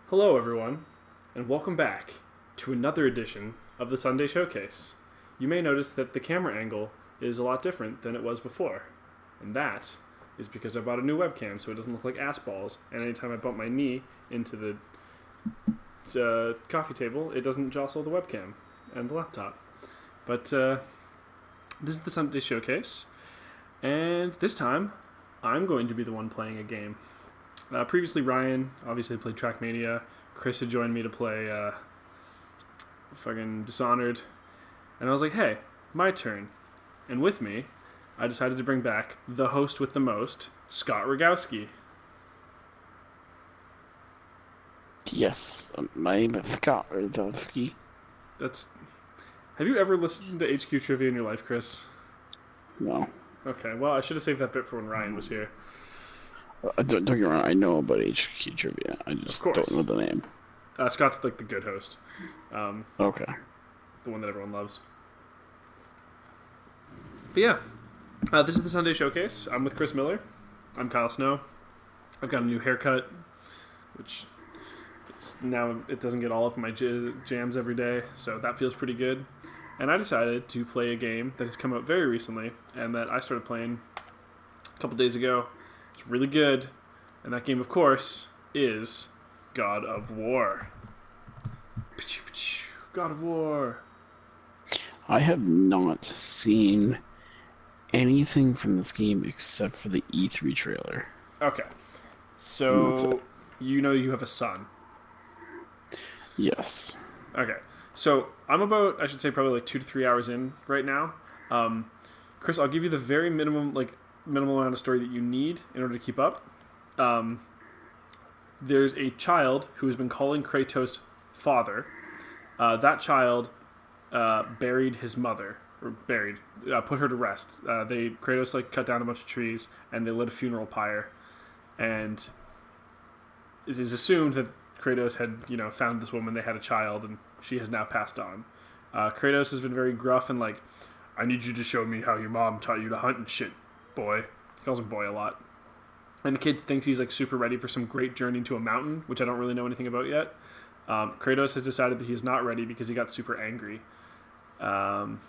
Hello everyone, and welcome back to another edition of the Sunday Showcase. You may notice that the camera angle is a lot different than it was before, and that is because I bought a new webcam so it doesn't look like ass balls, and anytime I bump my knee into the coffee table, it doesn't jostle the webcam and the laptop. But this is the Sunday Showcase, and this time I'm going to be the one playing a game. Previously, Ryan obviously played Trackmania. Chris had joined me to play fucking Dishonored. And I was like, hey, my turn. And with me, I decided to bring back the host with the most, Scott Rogowski. Yes, my name is Scott Rogowski. Have you ever listened to HQ Trivia in your life, Chris? No. Okay, well, I should have saved that bit for when Ryan was here. Don't get me wrong, I know about HQ Trivia. I just don't know the name. Scott's like the good host. Okay. The one that everyone loves. But yeah, this is the Sunday Showcase. I'm with Chris Miller. I'm Kyle Snow. I've got a new haircut, which now it doesn't get all up in my jams every day, so that feels pretty good. And I decided to play a game that has come out very recently, and that I started playing a couple days ago. It's really good, and that game, of course, is God of War. God of War. I have not seen anything from this game except for the E3 trailer. Okay. So, you know you have a son. Yes. Okay. So, I'm about, I should say, probably like 2 to 3 hours in right now. Chris, I'll give you the very minimal amount of story that you need in order to keep up. There's a child who has been calling Kratos father. That child buried his mother, put her to rest. Kratos cut down a bunch of trees and they lit a funeral pyre, and it is assumed that Kratos had found this woman, they had a child, and she has now passed on. Kratos has been very gruff and like, I need you to show me how your mom taught you to hunt and shit, boy. He calls him boy a lot. And the kid thinks he's like super ready for some great journey to a mountain, which I don't really know anything about yet. Kratos has decided that he is not ready because he got super angry. And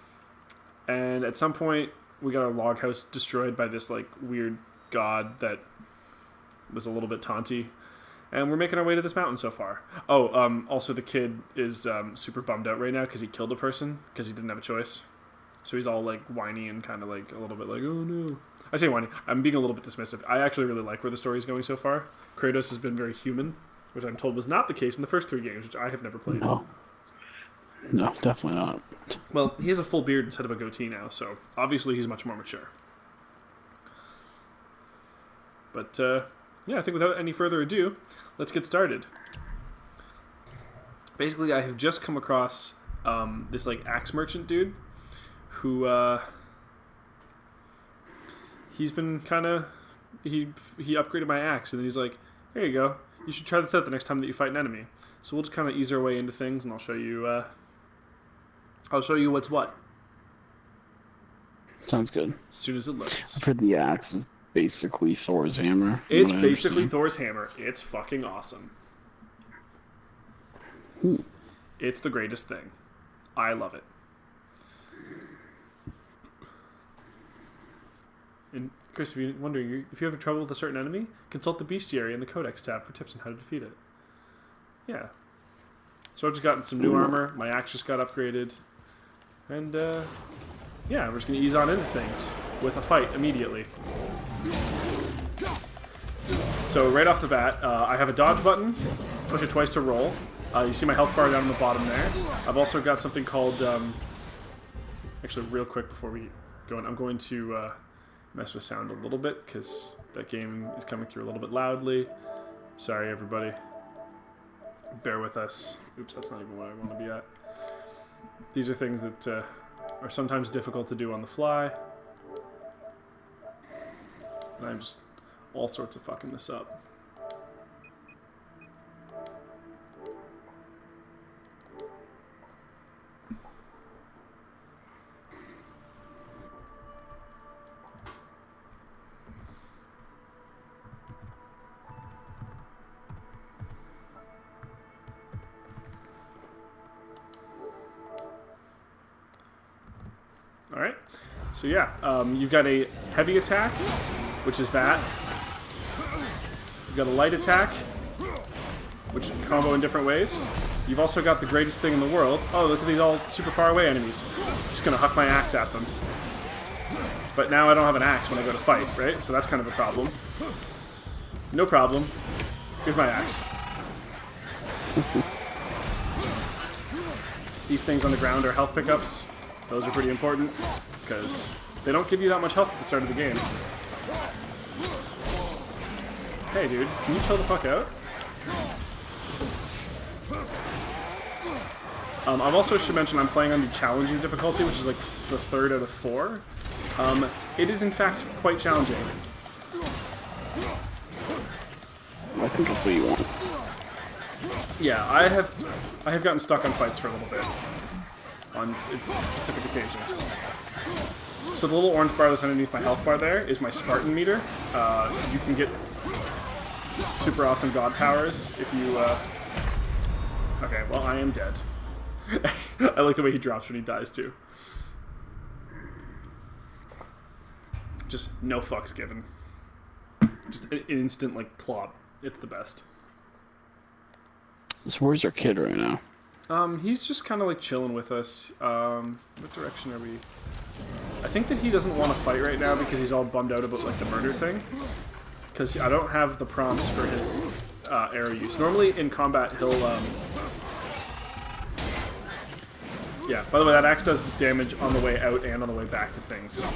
at some point, we got our log house destroyed by this like weird god that was a little bit taunty. And we're making our way to this mountain so far. Also the kid is super bummed out right now because he killed a person because he didn't have a choice. So he's all like whiny and kind of like a little bit like, oh no. I say whiny. I'm being a little bit dismissive. I actually really like where the story's going so far. Kratos has been very human, which I'm told was not the case in the first 3 games, which I have never played. No, definitely not. Well, he has a full beard instead of a goatee now, so obviously he's much more mature. But yeah, I think without any further ado, let's get started. Basically, I have just come across this like axe merchant dude who he's been he upgraded my axe, and then he's like, here you go, you should try this out the next time that you fight an enemy. So we'll just kind of ease our way into things, and I'll show you what's what. Sounds good. As soon as it loads. I've heard the axe is basically Thor's hammer. It's basically Thor's hammer. It's fucking awesome. It's the greatest thing. I love it. And Chris, if you're wondering, if you're having trouble with a certain enemy, consult the Bestiary in the Codex tab for tips on how to defeat it. Yeah. So I've just gotten some new armor. My axe just got upgraded. And, yeah, we're just going to ease on into things with a fight immediately. So right off the bat, I have a dodge button. Push it twice to roll. You see my health bar down on the bottom there. I've also got something called... actually, real quick before we go in, I'm going to... mess with sound a little bit because that game is coming through a little bit loudly. Sorry, everybody. Bear with us. Oops, that's not even what I want to be at. These are things that are sometimes difficult to do on the fly. And I'm just all sorts of fucking this up. So yeah, you've got a heavy attack, which is that. You've got a light attack, which can combo in different ways. You've also got the greatest thing in the world. Oh, look at these all super far away enemies. Just gonna huck my axe at them. But now I don't have an axe when I go to fight, right? So that's kind of a problem. No problem. Here's my axe. These things on the ground are health pickups. Those are pretty important, because they don't give you that much health at the start of the game. Hey dude, can you chill the fuck out? I've also should mention I'm playing on the challenging difficulty, which is like the 3rd out of 4. It is in fact quite challenging. I think that's what you want. Yeah, I have gotten stuck on fights for a little bit on its specific occasions. So the little orange bar that's underneath my health bar there is my Spartan meter. You can get super awesome god powers if you. Okay, well I am dead. I like the way he drops when he dies too. Just no fucks given. Just an instant like plop. It's the best. So where's your kid right now? He's just kind of like chilling with us. What direction are we? I think that he doesn't want to fight right now because he's all bummed out about like the murder thing. Because I don't have the prompts for his arrow use. Normally in combat he'll yeah, by the way, that axe does damage on the way out and on the way back to things.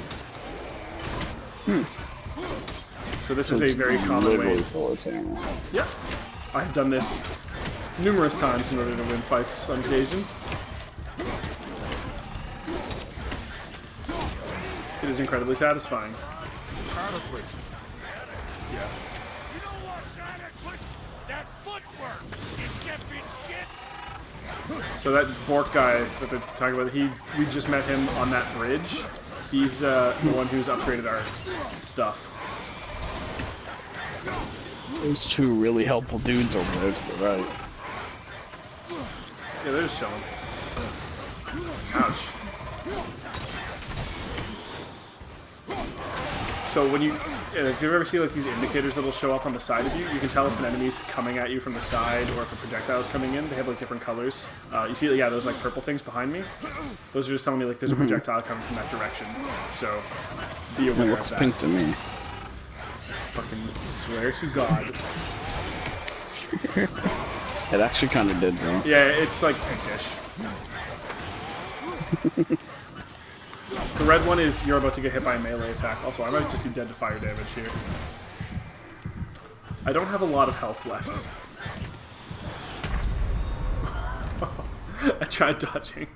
So this is a very common way. Yeah, I've done this numerous times in order to win fights on occasion. It is incredibly satisfying. Yeah. You know what, Sonic? That footwork is getting shit. So that Bork guy that they're talking about, we just met him on that bridge. He's the one who's upgraded our stuff. Those two really helpful dudes over there to the right. Yeah, they're just chilling. Ouch. So when you, if you ever see like these indicators that'll show up on the side of you, you can tell if an enemy's coming at you from the side or if a projectile's coming in. They have like different colors. You see, yeah, those like purple things behind me. Those are just telling me like there's a projectile coming from that direction. So be aware It of looks that. pink to me. Fucking swear to God. It actually kind of did, though. Yeah, it's like pinkish. The red one is you're about to get hit by a melee attack. Also, I might just be dead to fire damage here. I don't have a lot of health left. I tried dodging.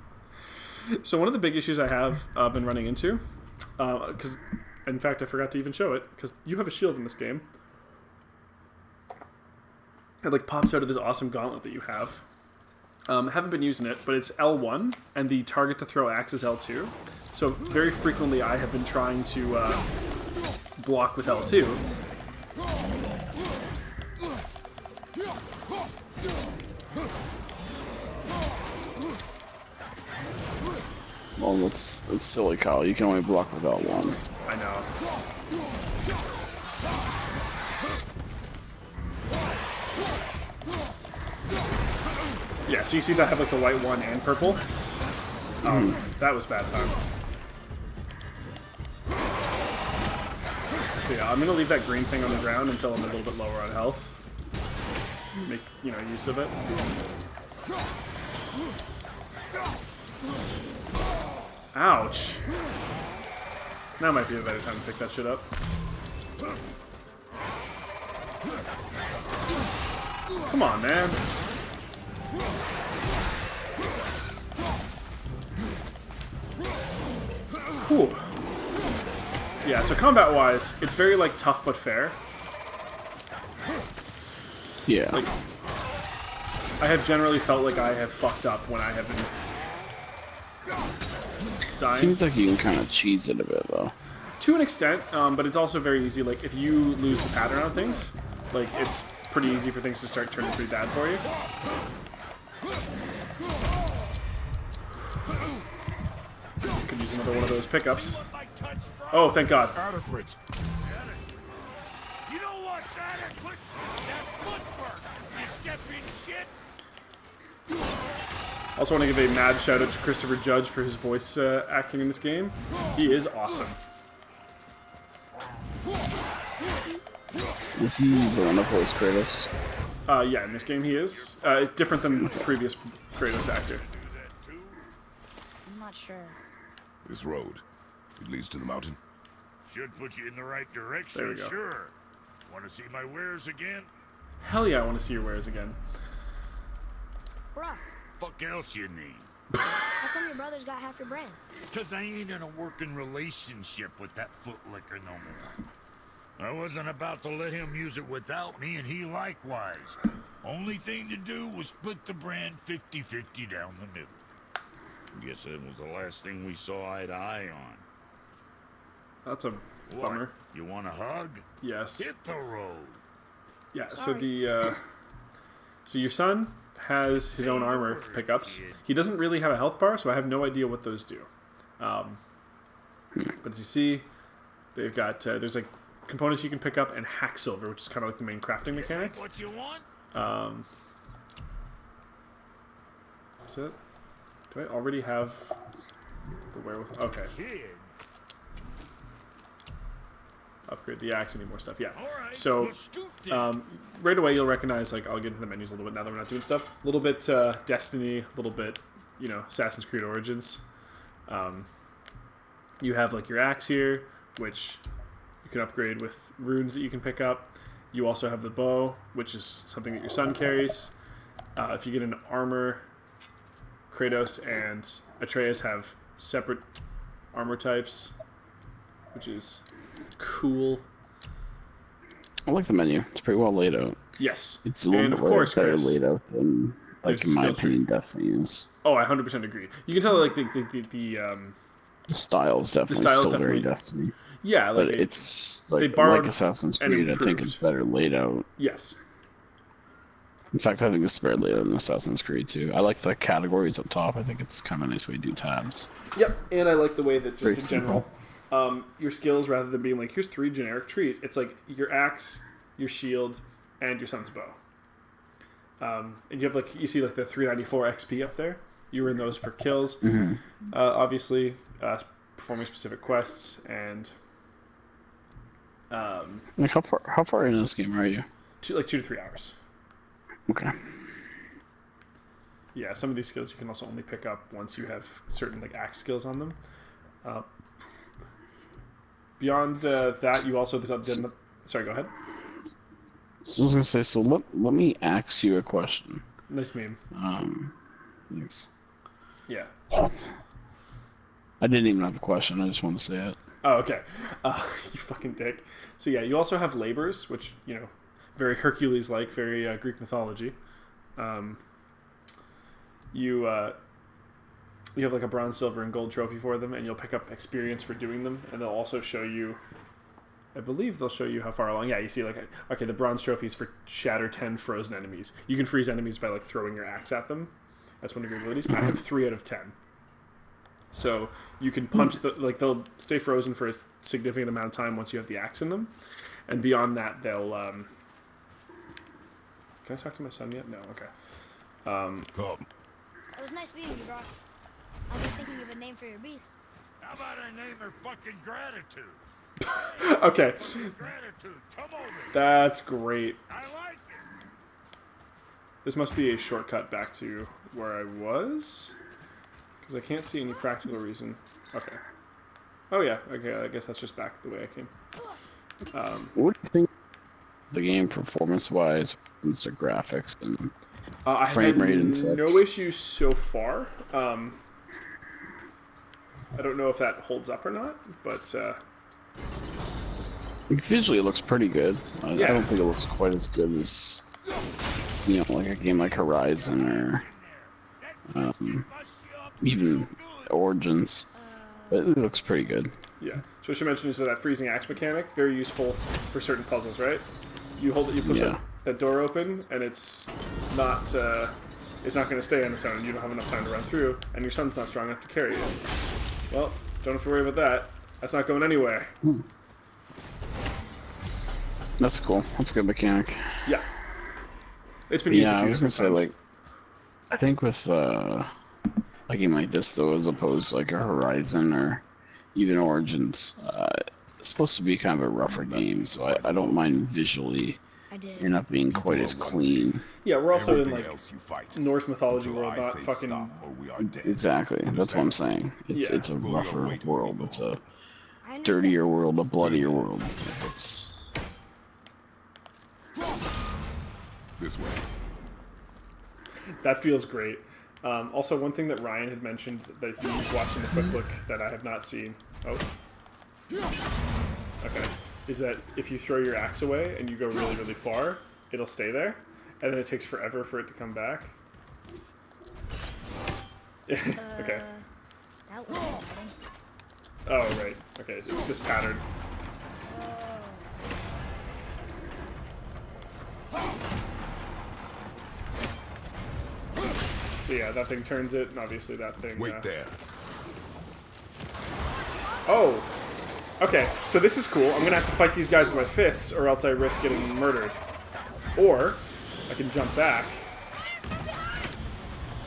So one of the big issues I have been running into, because in fact I forgot to even show it, because you have a shield in this game. It like pops out of this awesome gauntlet that you have. Haven't been using it, but it's L1, and the target to throw axe is L2. So very frequently I have been trying to block with L2. Well, that's silly, Kyle. You can only block with L1. I know. Yeah, so you see that I have like the white one and purple? That was bad time. So yeah, I'm gonna leave that green thing on the ground until I'm a little bit lower on health. Make, use of it. Ouch! Now might be a better time to pick that shit up. Come on, man. Whew. Yeah, so combat-wise, it's very, like, tough but fair. Yeah. Like, I have generally felt like I have fucked up when I have been dying. Seems like you can kind of cheese it a bit, though. To an extent, but it's also very easy. Like, if you lose the pattern on things, like, it's pretty easy for things to start turning pretty bad for you. Could use another one of those pickups. touch from. Oh, thank God. Adequate. You know what's adequate? That footwork. You stepping shit. Also want to give a mad shout out to Christopher Judge for his voice acting in this game. He is awesome. Is he the one that voiced Kratos? Yeah, in this game he is. Different than the previous Kratos actor. I'm not sure. This road, it leads to the mountain. Should put you in the right direction. There we go. Sure. Want to see my wares again? Hell yeah, I want to see your wares again. Bruh, Fuck else you need? how come your brother's got half your brand? Cause I ain't in a working relationship with that footlicker no more. I wasn't about to let him use it without me, and he likewise. Only thing to do was split the brand 50-50 down the middle. Guess that was the last thing we saw eye to eye on. That's a What? bummer. You want a hug? Yes. Hit the road. Yeah, so Sorry. the so your son has his own armor pickups. He doesn't really have a health bar, so I have no idea what those do. But as you see, they've got there's like components you can pick up and hack silver, which is kind of like the main crafting mechanic. What you want? Is it? Do I already have the wherewithal? Okay. Kid. Upgrade the axe, any more stuff. Yeah. All right. So well, scoot then. right away you'll recognize, like, I'll get into the menus a little bit now that we're not doing stuff. A little bit Destiny, a little bit, you know, Assassin's Creed Origins. You have like your axe here, which you can upgrade with runes that you can pick up. You also have the bow, which is something that your son carries. If you get an armor, Kratos and Atreus have separate armor types, which is cool. I like the menu. It's pretty well laid out. Yes. It's a little And bit of course, better Chris, laid out than, like, there's in my skill tree. opinion, Destiny is. Oh, I 100% agree. You can tell, like, the The style's definitely style's still very definitely- Destiny. yeah, like But it's like borrowed Assassin's and Creed. I think improved. it's better laid out. yes. In fact, I think it's better laid out than Assassin's Creed too. I like the categories up top. I think it's kind of a nice way to do tabs. Yep, and I like the way that Very just in simple. general, your skills, rather than being like, here's 3 generic trees, it's like your axe, your shield, and your son's bow. And you have like, you see like the 394 XP up there. You were in those for kills, obviously, performing specific quests, and Like how far in this game are you? 2 to 3 hours. Okay. Yeah, some of these skills you can also only pick up once you have certain like axe skills on them. Beyond that, you also sorry, go ahead. So I was gonna say, so let me ask you a question. Nice meme. Thanks. Yeah. I didn't even have a question. I just want to say it. Oh, okay. You fucking dick. So yeah, you also have labors, which, you know, very Hercules-like, very Greek mythology. You have like a bronze, silver, and gold trophy for them, and you'll pick up experience for doing them, and they'll also show you, I believe they'll show you how far along. Yeah, you see like, okay, the bronze trophy is for shatter 10 frozen enemies. You can freeze enemies by like throwing your axe at them. That's one of your abilities. I have 3 out of 10. So you can punch they'll stay frozen for a significant amount of time once you have the axe in them, and beyond that they'll. Can I talk to my son yet? No. Okay. Come. It was nice meeting you, Brock. I've been thinking of a name for your beast. How about I name her fucking Gratitude? Okay. Gratitude, come over. That's great. I like it. This must be a shortcut back to where I was, because I can't see any practical reason. Okay. Oh yeah. Okay. I guess that's just back the way I came. What do you think of the game performance-wise, when it comes to graphics and I frame had rate and such? no issues so far. I don't know if that holds up or not, but Visually, it looks pretty good. I Yeah. don't think it looks quite as good as, you know, like a game like Horizon or even Origins. But it looks pretty good. yeah. So what you mentioned is that freezing axe mechanic, very useful for certain puzzles, right? You hold it, you push Yeah. that door open, and it's not going to stay on its own. You don't have enough time to run through, and your son's not strong enough to carry it. Well, don't have to worry about that. That's not going anywhere. That's cool. That's a good mechanic. Yeah. It's been used a Yeah, few I was gonna different say, times. like, I think with a game like this, though, as opposed to like a Horizon or even Origins, it's supposed to be kind of a rougher game, so I don't mind visually I did. you're not being quite as clean. Yeah, we're also in Everything like else you fight. Norse mythology Until world, I not say fucking. stop or we are dead. Exactly. That's what I'm saying. It's Yeah. it's a Pull your rougher weight or world. we It's go a home. I understand. dirtier world, a bloodier world. It's This way. That feels great. Also, one thing that Ryan had mentioned that he's watching the quick look that I have not seen. Oh. Okay. Is that if you throw your axe away and you go really, really far, it'll stay there, and then it takes forever for it to come back. Okay. That was exciting. Oh, right. Okay, it's this pattern. So yeah, that thing turns it, and obviously that thing... Wait there. Oh! Okay, so this is cool. I'm gonna have to fight these guys with my fists, or else I risk getting murdered. Or, I can jump back.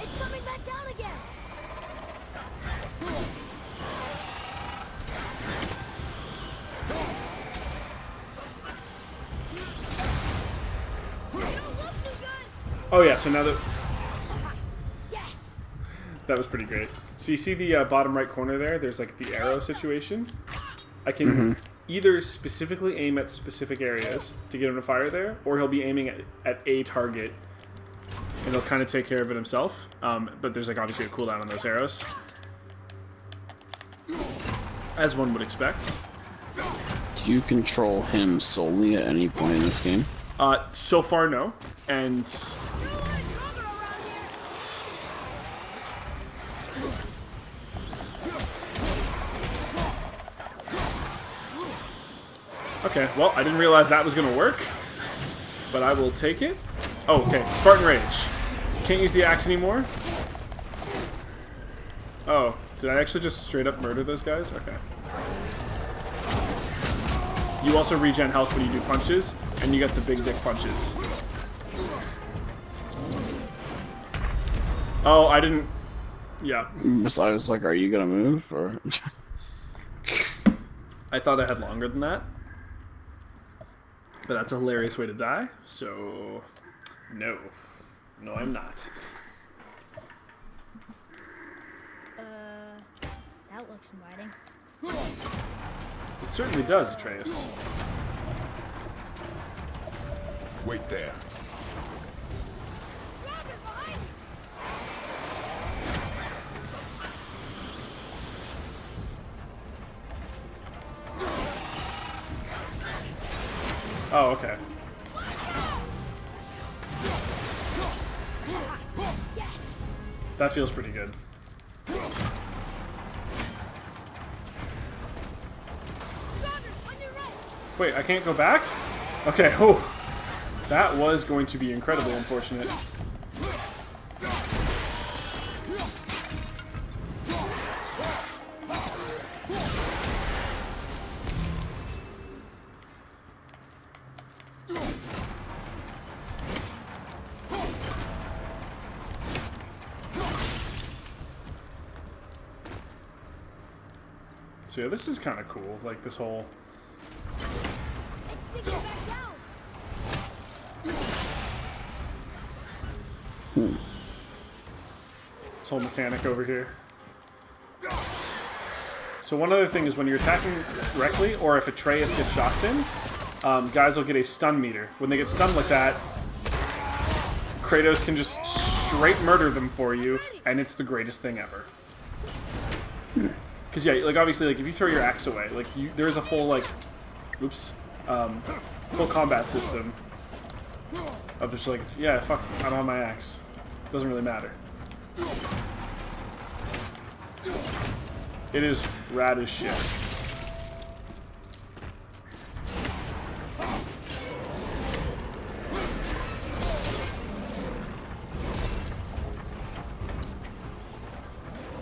It's coming back down again. You don't look too good. Oh yeah, so now that... Yes. That was pretty great. So you see the bottom right corner there? There's like the arrow situation. I can either specifically aim at specific areas to get him to fire there, or he'll be aiming at a target, and he'll kind of take care of it himself. But there's like obviously a cooldown on those arrows, as one would expect. Do you control him solely at any point in this game? So far, no. And okay, well, I didn't realize that was going to work, but I will take it. Oh, okay, Spartan Rage. Can't use the axe anymore? Oh, did I actually just straight up murder those guys? Okay. You also regen health when you do punches, and you get the big dick punches. Oh, I didn't... Yeah. So I was like, are you gonna move? Or I thought I had longer than that. But that's a hilarious way to die, so... No. No, I'm not. That looks inviting. It certainly does, Atreus. Wait there. Oh, okay. That feels pretty good. Wait, I can't go back? Okay, oh. That was going to be incredibly unfortunate. So yeah, this is kind of cool, like this whole... It's sinking back down. This whole mechanic over here. So one other thing is when you're attacking directly, or if Atreus gets shots in, guys will get a stun meter. When they get stunned like that, Kratos can just straight murder them for you, and it's the greatest thing ever. Because yeah, like obviously, like if you throw your axe away, like there is a full like, oops, full combat system of just like, yeah, fuck, I don't have my axe. Doesn't really matter. It is rad as shit.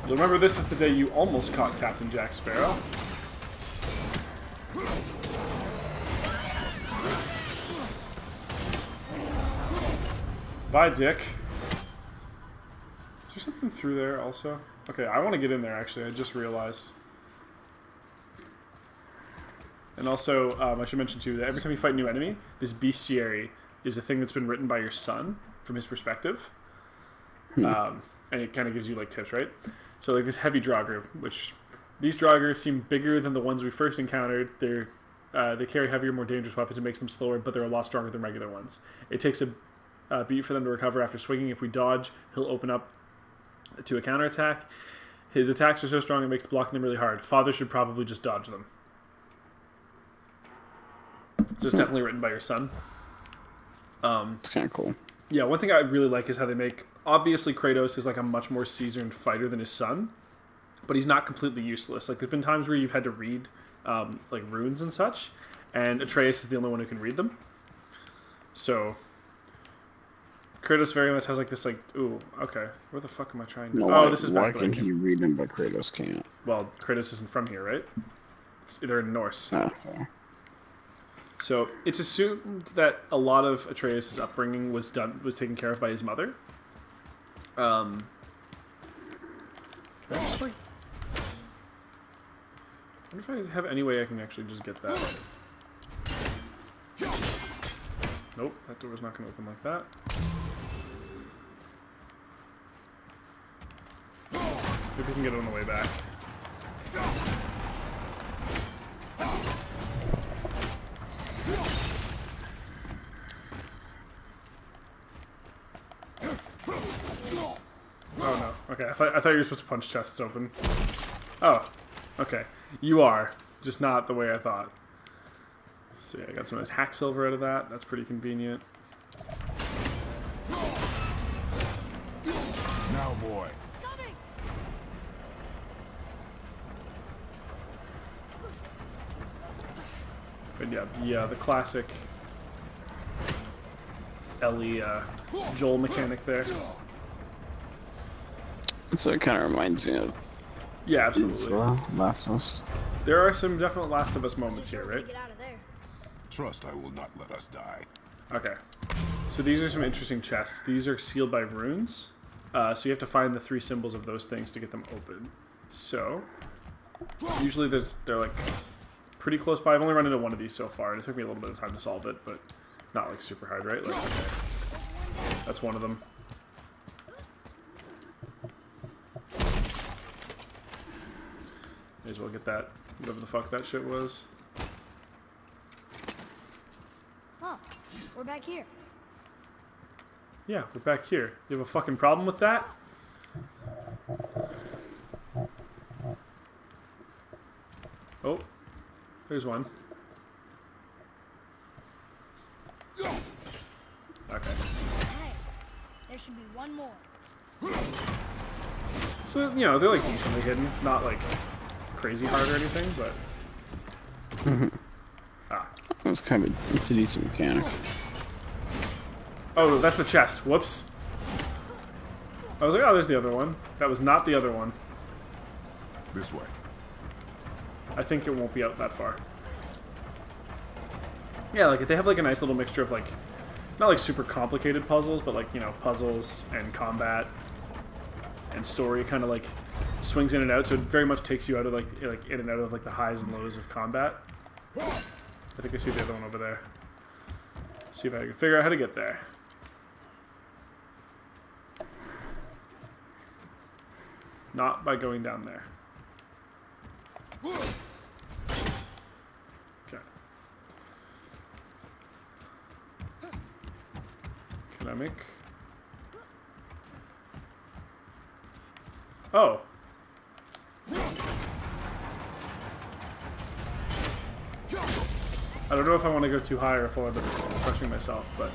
Remember, this is the day you almost caught Captain Jack Sparrow. Bye, Dick. Is there something through there also? Okay, I want to get in there, actually. I just realized. And also, I should mention, too, that every time you fight a new enemy, this bestiary is a thing that's been written by your son from his perspective. And it kind of gives you, like, tips, right? So, like, this heavy Draugr, which... These Draugr seem bigger than the ones we first encountered. They carry heavier, more dangerous weapons. It makes them slower, but they're a lot stronger than regular ones. It takes a beat for them to recover after swinging. If we dodge, he'll open up to a counterattack. His attacks are so strong it makes blocking them really hard. Father should probably just dodge them. So it's definitely written by your son. It's kind of cool. Yeah, one thing I really like is how they make... Obviously, Kratos is like a much more seasoned fighter than his son, but he's not completely useless. Like, there's been times where you've had to read, like, runes and such, and Atreus is the only one who can read them. So, Kratos very much has, like, this, like, ooh, okay, where the fuck am I trying to... No, this is why back can he read them, but Kratos can't? Well, Kratos isn't from here, right? They're in Norse. Oh, fair. So, it's assumed that a lot of Atreus' upbringing was taken care of by his mother. Can I just, like... I wonder if I have any way I can actually just get that. Nope, that door's not going to open like that. Maybe we can get it on the way back. Oh no, okay, I thought you were supposed to punch chests open. Oh, okay. You are, just not the way I thought. So yeah, I got some of this hack silver out of that. That's pretty convenient. Now, boy. But yeah, the classic Ellie Joel mechanic there. So it kind of reminds me of Yeah, absolutely. Last of Us. There are some definite Last of Us moments here, right? Get out of there. Trust I will not let us die. Okay. So these are some interesting chests. These are sealed by runes. So you have to find the 3 symbols of those things to get them open. So, usually they're like pretty close by. I've only run into one of these so far, and it took me a little bit of time to solve it, but not like super hard, right? Like, okay. That's one of them. May as well get that, whatever the fuck that shit was. Huh. We're back here. Yeah, we're back here. You have a fucking problem with that? Oh, there's one. Okay. Alright. There should be one more. So, you know, they're like decently hidden. Not like crazy hard or anything, but... It's a decent mechanic. Oh, that's the chest. Whoops. I was like, oh, there's the other one. That was not the other one. This way. I think it won't be out that far. Yeah, like, they have, like, a nice little mixture of, like, not, like, super complicated puzzles, but, like, you know, puzzles and combat and story kind of, like, swings in and out, so it very much takes you out of, like in and out of, like, the highs and lows of combat. I think I see the other one over there. See if I can figure out how to get there. Not by going down there. Okay. Can I make... Oh. I don't know if I want to go too high or if I'll end up crushing myself, but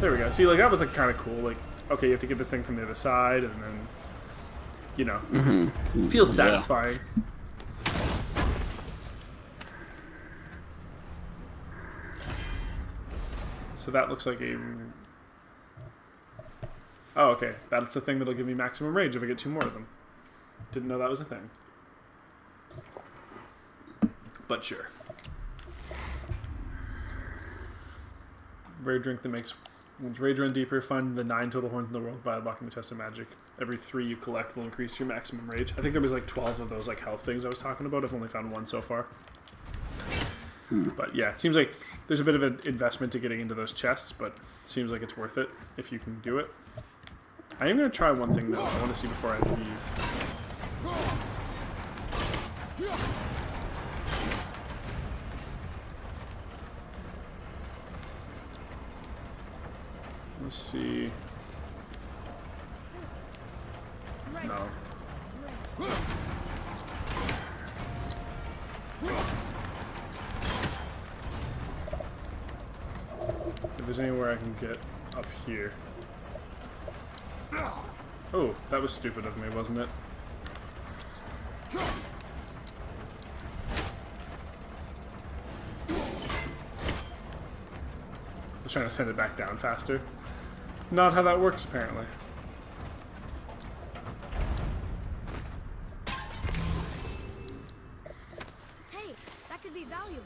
there we go. See, like, that was, like, kind of cool. Like, okay, you have to get this thing from the other side, and then, you know, feels satisfying. So that looks like a... Oh, okay. That's the thing that'll give me maximum range if I get 2 more of them. Didn't know that was a thing. But sure. Rare drink that makes Once Rage Run Deeper, find the 9 total horns in the world by unlocking the Chest of Magic. Every 3 you collect will increase your maximum rage. I think there was like 12 of those like health things I was talking about. I've only found 1 so far. But yeah, it seems like there's a bit of an investment to getting into those chests, but it seems like it's worth it if you can do it. I am going to try one thing though. I want to see before I leave. Let's see. No. If there's anywhere I can get up here. Oh, that was stupid of me, wasn't it? I was trying to send it back down faster. Not how that works, apparently. Hey, that could be valuable.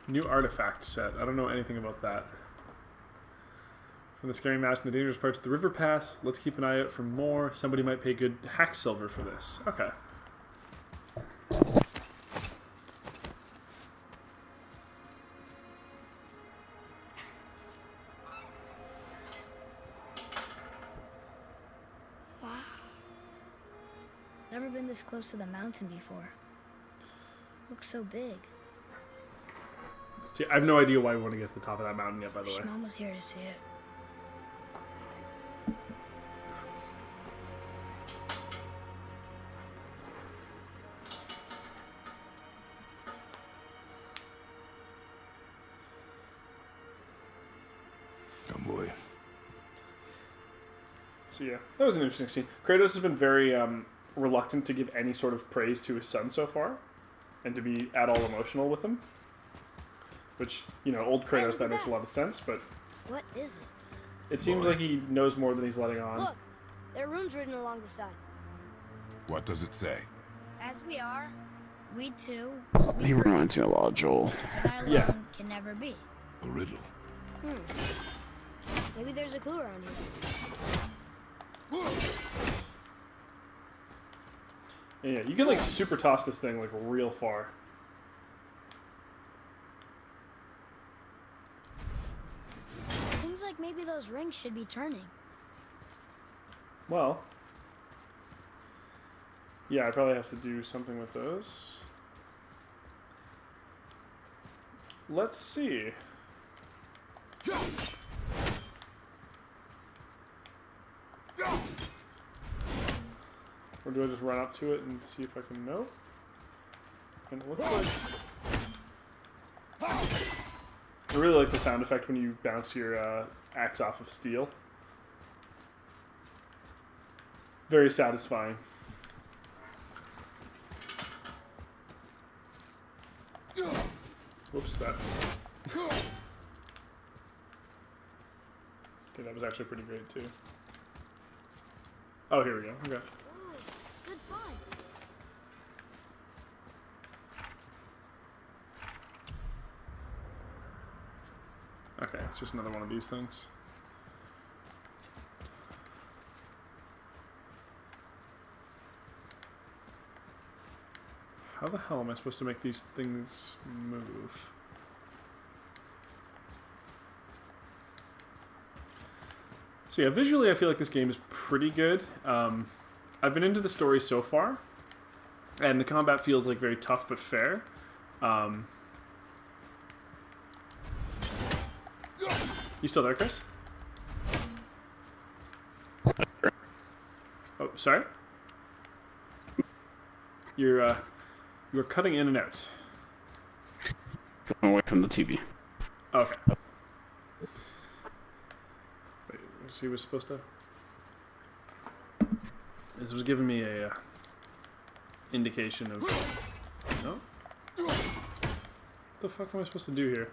New artifact set. I don't know anything about that. From the scary mask and the dangerous parts of the river pass, let's keep an eye out for more. Somebody might pay good hack silver for this. Okay. Wow. Never been this close to the mountain before. Looks so big. See, I have no idea why we want to get to the top of that mountain yet, by the way. Wish Mom was here to see it. Come, boy. So yeah, that was an interesting scene. Kratos has been very reluctant to give any sort of praise to his son so far, and to be at all emotional with him. Which, you know, old Kratos, that makes a lot of sense, but What is it? it seems like he knows more than he's letting on. Look, there are runes written along the side. What does it say? As we are, we too, He reminds me a lot of Joel. as I alone Yeah. can never be. A riddle. Maybe there's a clue around here. Yeah, you can like super toss this thing like real far. Seems like maybe those rings should be turning. Well, yeah, I probably have to do something with those. Let's see. Or do I just run up to it and see if I can know? And it looks like... I really like the sound effect when you bounce your axe off of steel. Very satisfying. Whoops, that... Okay, that was actually pretty great, too. Oh, here we go. Okay. Ooh, good find. Okay, it's just another one of these things. How the hell am I supposed to make these things move? So yeah, visually I feel like this game is pretty good. I've been into the story so far, and the combat feels like very tough but fair. You still there, Chris? Oh, sorry? You're cutting in and out. Away from the TV. Okay. Wait, he was supposed to... This was giving me a indication of... No? What the fuck am I supposed to do here?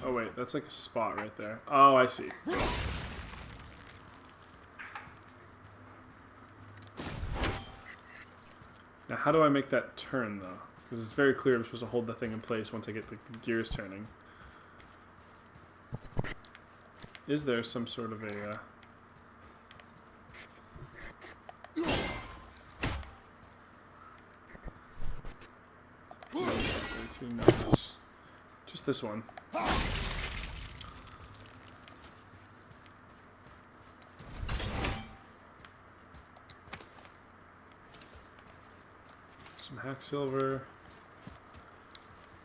Oh wait, that's like a spot right there. Oh, I see. Now how do I make that turn though? Because it's very clear I'm supposed to hold the thing in place once I get the gears turning. Is there some sort of a... 18 notes. Just this one. Some hack silver.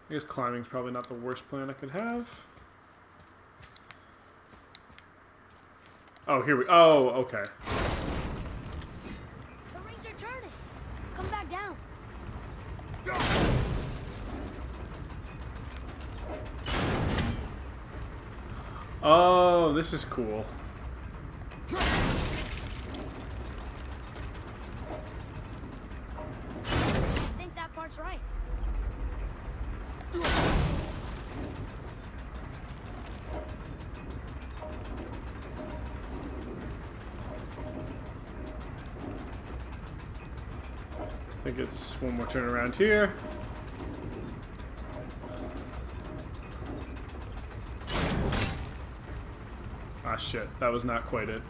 I guess climbing's probably not the worst plan I could have. Oh, here we... Oh, okay. The rings are turning. Come back down. Oh, this is cool. I think that part's right. I think it's one more turn around here. Ah, shit. That was not quite it.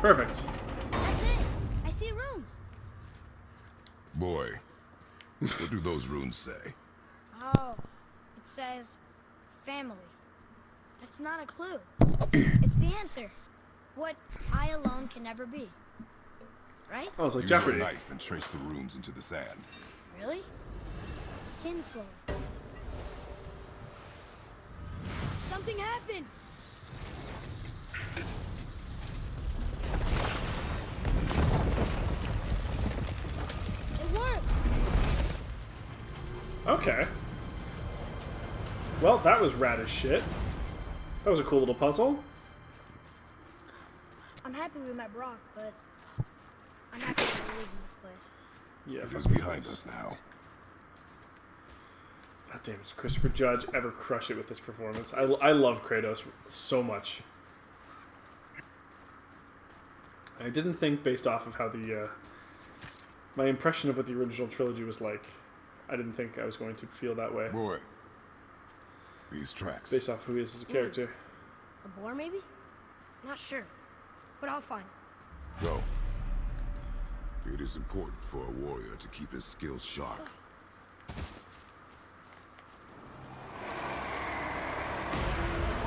Perfect. That's it. I see runes. Boy, what do those runes say? Oh, it says family. That's not a clue. It's the answer. What I alone can never be. Right? Oh, it's like Use Jeopardy. your knife and trace the runes into the sand. Really? Kinslow. Something happened. It worked. Okay. Well, that was rad as shit. That was a cool little puzzle. I'm happy we met Brock, but I'm not going to leave this place. Yeah. It fuck is this behind place. us now. God damn, does Christopher Judge ever crush it with this performance? I love Kratos so much. I didn't think, based off of how the my impression of what the original trilogy was like, I didn't think I was going to feel that way Boy, these tracks. based off who he is as a character. A boar, maybe? Not sure, but I'll find it. Go. It is important for a warrior to keep his skills sharp.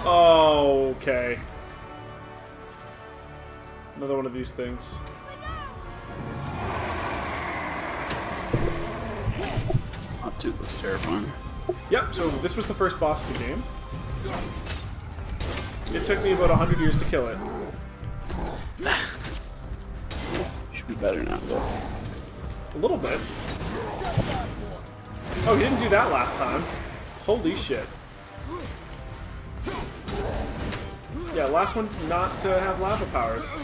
Oh, okay. Another one of these things. Not too was terrifying. Yep, so this was the first boss of the game. It took me about 100 years to kill it. Should be better now, though. A little bit. Oh, he didn't do that last time. Holy shit. Yeah, last one did not have lava powers.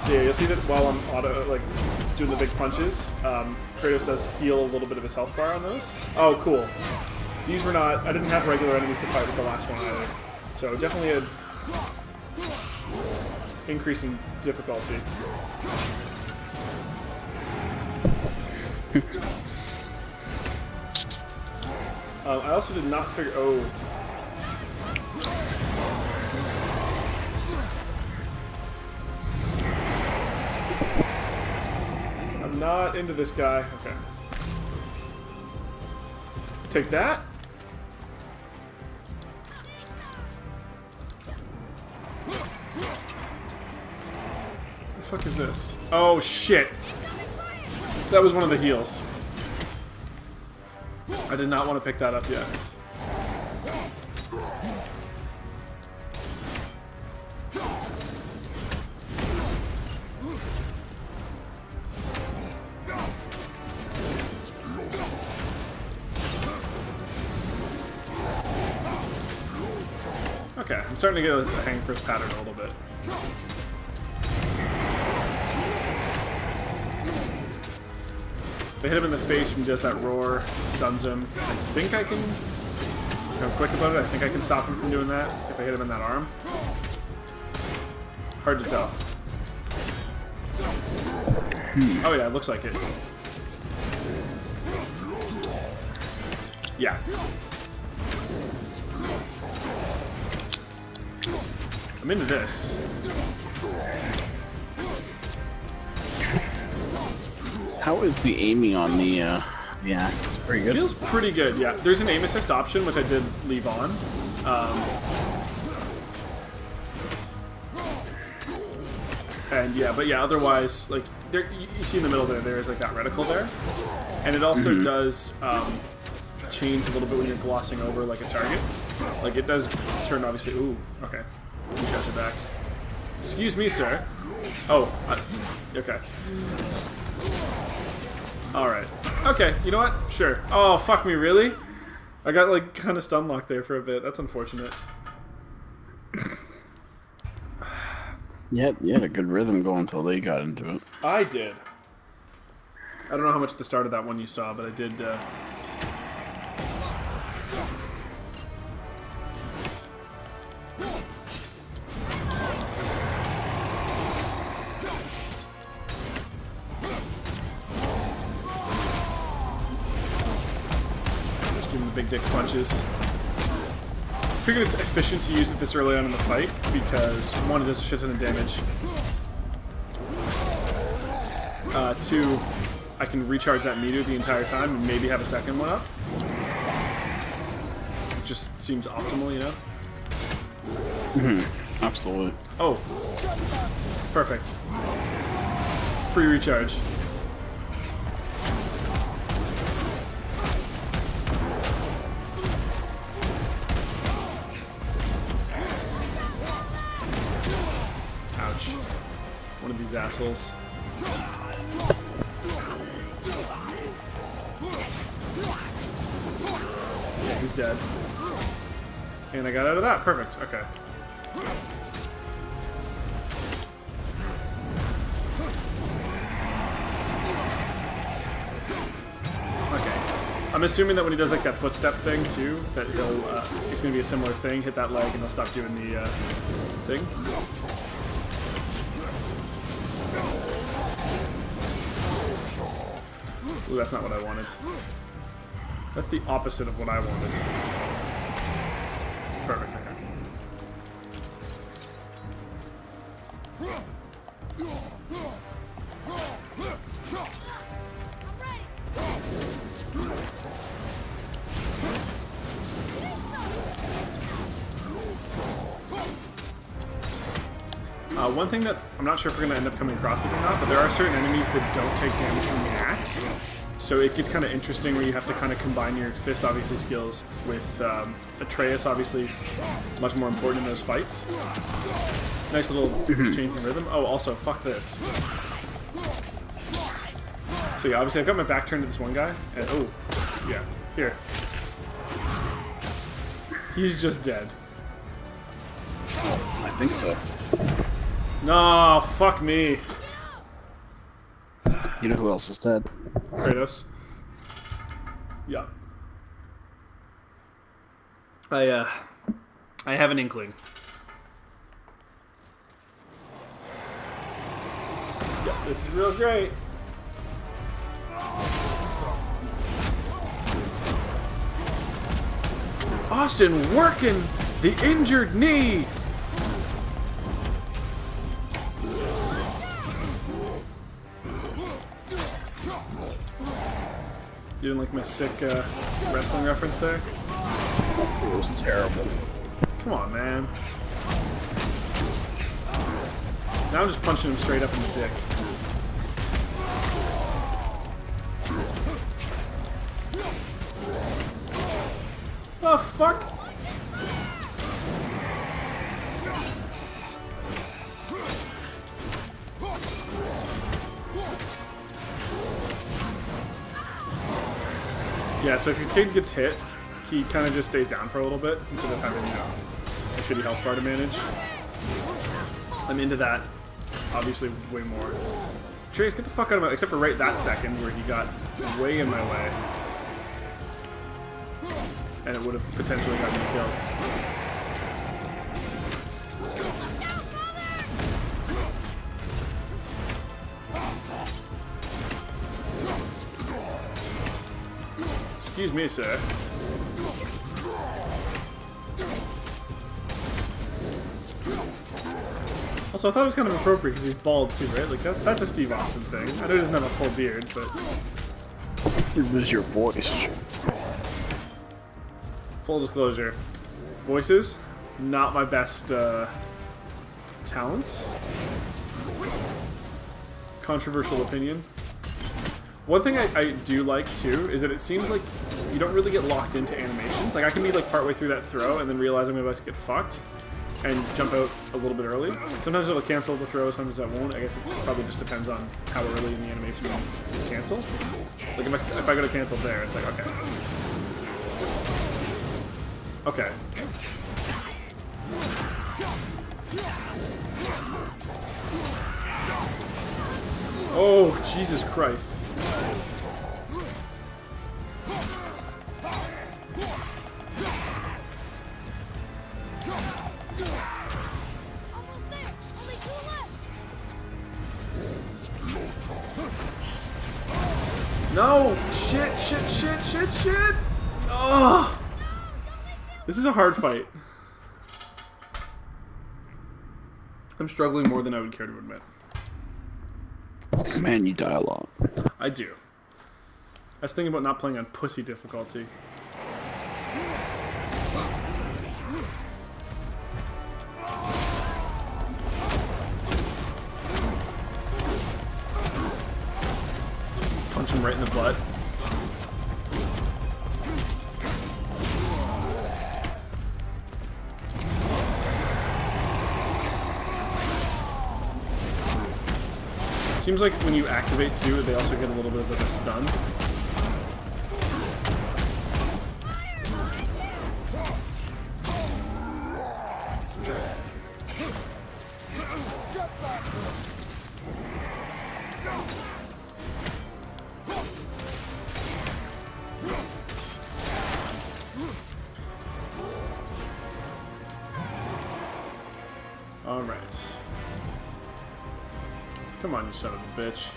So yeah, you'll see that while I'm doing the big punches, Kratos does heal a little bit of his health bar on those. Oh, cool. These were not... I didn't have regular enemies to fight with the last one either. So definitely a increase in difficulty. I also did not figure... Oh. I'm not into this guy. Okay. Take that. What the fuck is this? Oh shit! That was one of the heals. I did not want to pick that up yet. Okay, I'm starting to get a hang for his pattern a little bit. If I hit him in the face when he does that roar, it stuns him. I think I can... If I'm quick about it, I think I can stop him from doing that if I hit him in that arm. Hard to tell. Oh yeah, it looks like it. Yeah. I'm into this. How is the aiming on the axe? It's pretty good. Feels pretty good, yeah. There's an aim assist option, which I did leave on. And yeah, but yeah, otherwise, like, there, you see in the middle there's like that reticle there. And it also does change a little bit when you're glossing over like a target. Like, it does turn, obviously. Ooh, okay. You got your back. Excuse me, sir. Oh, okay. Alright. Okay, you know what? Sure. Oh, fuck me, really? I got, like, kind of stun locked there for a bit. That's unfortunate. Yeah, you had a good rhythm going until they got into it. I did. I don't know how much at the start of that one you saw, but I did, just give him the big dick punches. I figured it's efficient to use it this early on in the fight, because one, it does a shit ton of damage. Two, I can recharge that meter the entire time and maybe have a second one up. It just seems optimal, you know? Absolutely. Oh. Perfect. Free recharge. Ouch. One of these assholes. Yeah, he's dead. And I got out of that. Perfect. Okay. Okay. I'm assuming that when he does like that footstep thing too, that he'll it's gonna be a similar thing. Hit that leg and he'll stop doing the thing. Ooh, that's not what I wanted. That's the opposite of what I wanted. Perfect, okay. One thing that I'm not sure if we're going to end up coming across it or not, but there are certain enemies that don't take damage from the axe. So it gets kind of interesting where you have to kind of combine your fist, obviously, skills with Atreus, obviously, much more important in those fights. Nice little change in rhythm. Oh, also, fuck this. So yeah, obviously I've got my back turned to this one guy, and oh, yeah, here. He's just dead. I think so. No, fuck me. You know who else is dead? Kratos. Yeah. I have an inkling. Yeah, this is real great. Austin working the injured knee. You didn't like my sick wrestling reference there? It was terrible. Come on, man. Now I'm just punching him straight up in the dick. Oh, fuck! Yeah, so if your kid gets hit, he kind of just stays down for a little bit instead of having, you know, a shitty health bar to manage. I'm into that, obviously, way more. Trace, get the fuck out of my... Except for right that second, where he got way in my way. And it would have potentially gotten me killed. Excuse me, sir. Also, I thought it was kind of appropriate because he's bald too, right? Like, that's a Steve Austin thing. I know he doesn't have a full beard, but... It was your voice. Full disclosure. Voices, not my best, talent. Controversial opinion. One thing I do like, too, is that it seems like you don't really get locked into animations. Like, I can be, like, partway through that throw and then realize I'm about to get fucked and jump out a little bit early. Sometimes it'll cancel the throw, sometimes it won't. I guess it probably just depends on how early in the animation you cancel. Like, if I go to cancel there, it's like, okay. Okay. Oh, Jesus Christ. Almost there. Only 2 left. No! Shit! Oh! This is a hard fight. I'm struggling more than I would care to admit. Man, you die a lot. I do. I was thinking about not playing on pussy difficulty. Punch him right in the butt. Seems like when you activate too, they also get a little bit of a stun. All right. Come on, you son of a bitch.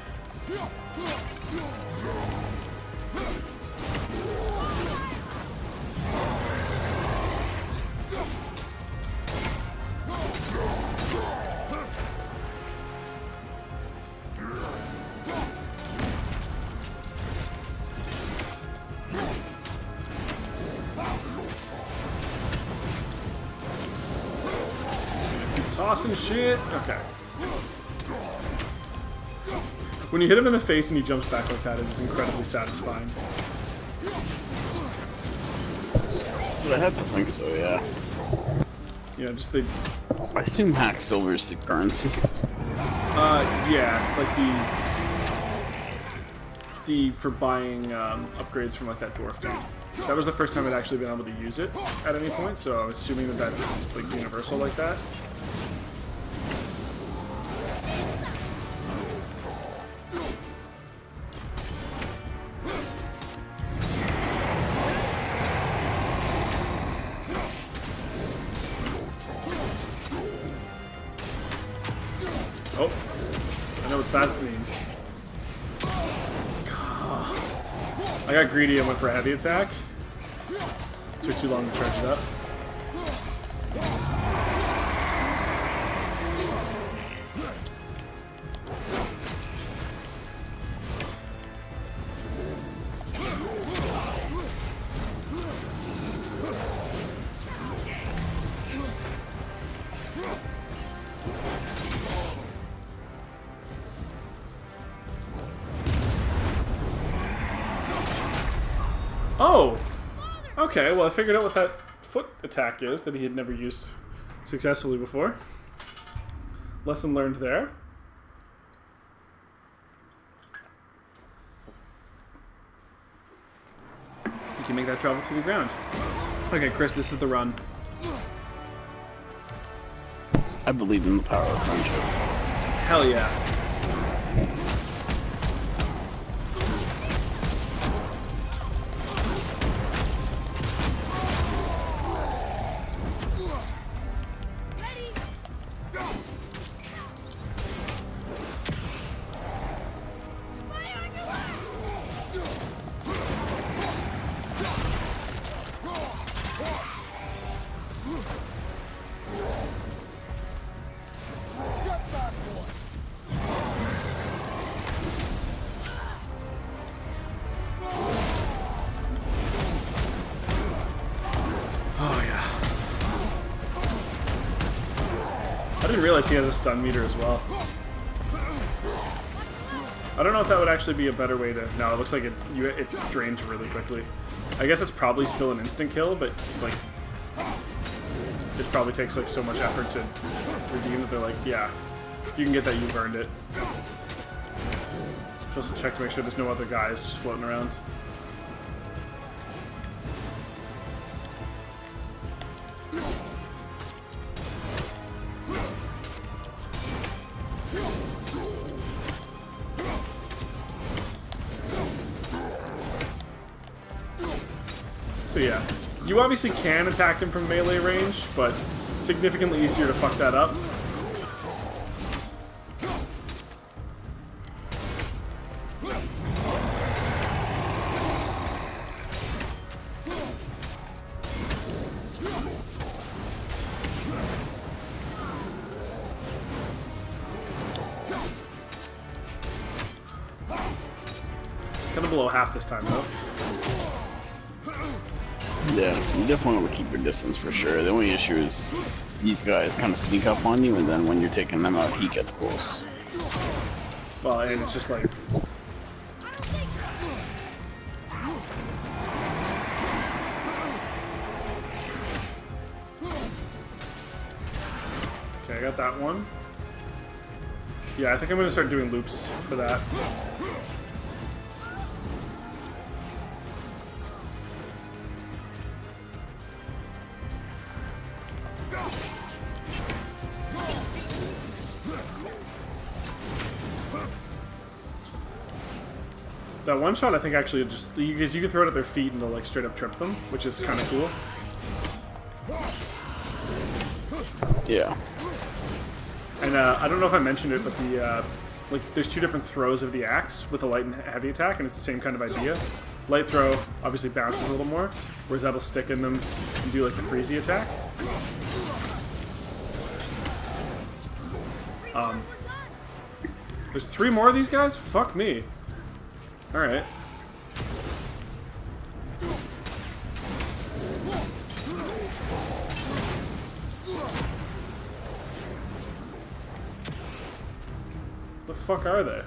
Keep tossing shit. Okay. When you hit him in the face and he jumps back like that, it is incredibly satisfying. I have to think so, yeah. You know, just the... I assume hack silver is the currency. Yeah, like the for buying upgrades from like that dwarf dude. That was the first time I'd actually been able to use it at any point, so I'm assuming that that's like universal like that. Oh, I know what that means. I got greedy and went for a heavy attack. Took too long to charge it up. Oh! Okay, well I figured out what that foot attack is that he had never used successfully before. Lesson learned there. You can make that travel through the ground. Okay, Chris, this is the run. I believe in the power of friendship. Hell yeah. I didn't realize he has a stun meter as well. I don't know if that would actually be a better way to... No, it looks like it drains really quickly. I guess it's probably still an instant kill, but like it probably takes like so much effort to redeem that they're like, yeah, if you can get that, you've earned it. Should also check to make sure there's no other guys just floating around. So yeah, you obviously can attack him from melee range, but it's significantly easier to fuck that up. Kind of below half this time though. Yeah, you definitely want to keep your distance for sure. The only issue is these guys kind of sneak up on you, and then when you're taking them out, he gets close. Well, and it's just like... Okay, I got that one. Yeah, I think I'm going to start doing loops for that. That one shot, I think, actually just because you can throw it at their feet and they'll like straight up trip them, which is kind of cool. Yeah. And I don't know if I mentioned it, but the like there's two different throws of the axe with a light and heavy attack, and it's the same kind of idea. Light throw obviously bounces a little more, whereas that'll stick in them and do like the freezy attack. There's 3 more of these guys? Fuck me. Alright. The fuck are they?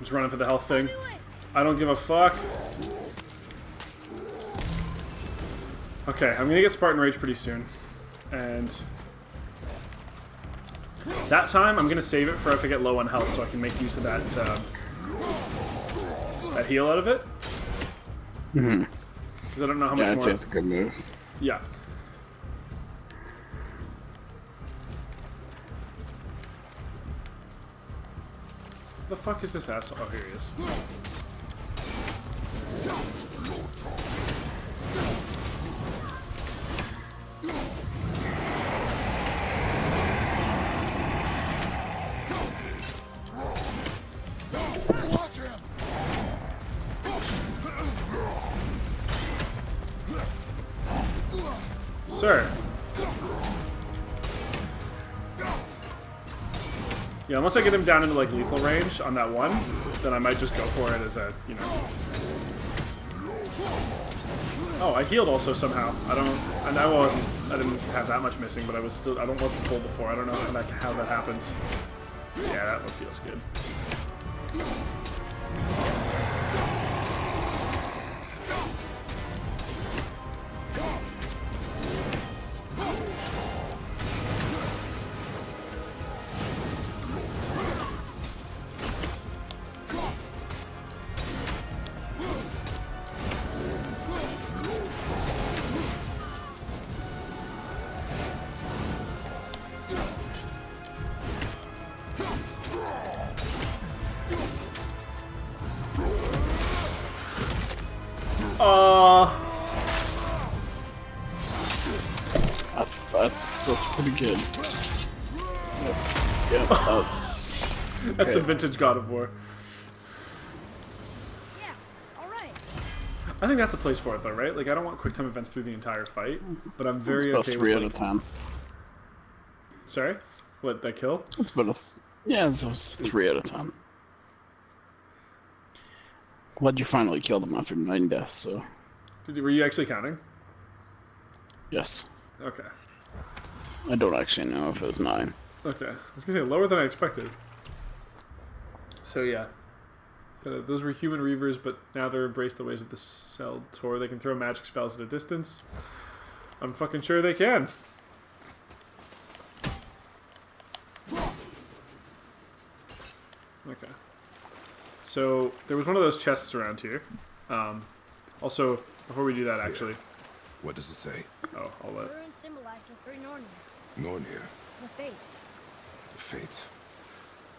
Just running for the health thing. I don't give a fuck. Okay, I'm gonna get Spartan Rage pretty soon. And that time, I'm gonna save it for if I get low on health so I can make use of that, that heal out of it. Mm-hmm. Because I don't know how much more... That's a good move. Yeah. The fuck is this asshole? Oh, here he is. Sir. Yeah, unless I get him down into like lethal range on that one, then I might just go for it as a, you know. Oh, I healed also somehow. I didn't have that much missing, but I wasn't full before. I don't know how that happens. Yeah, that one feels good. That's pretty good. Yep, that's... That's some vintage God of War. Yeah, alright. I think that's the place for it, though, right? Like, I don't want quick time events through the entire fight, but I'm very about okay 3 with, out like... of 10. Sorry? What, that kill? It's about a... Yeah, it's 3 out of 10. Glad you finally killed him after 9 deaths, so... Were you actually counting? Yes. Okay. I don't actually know if it was 9. Okay. I was gonna say, lower than I expected. So, yeah. Those were human reavers, but now they're embraced the ways of the Centaur. They can throw magic spells at a distance. I'm fucking sure they can. Okay. So, there was one of those chests around here. Also, before we do that, actually... What does it say? Oh, I'll let... The ruins symbolize the three Nornir, Nornir. the Fates. The Fates.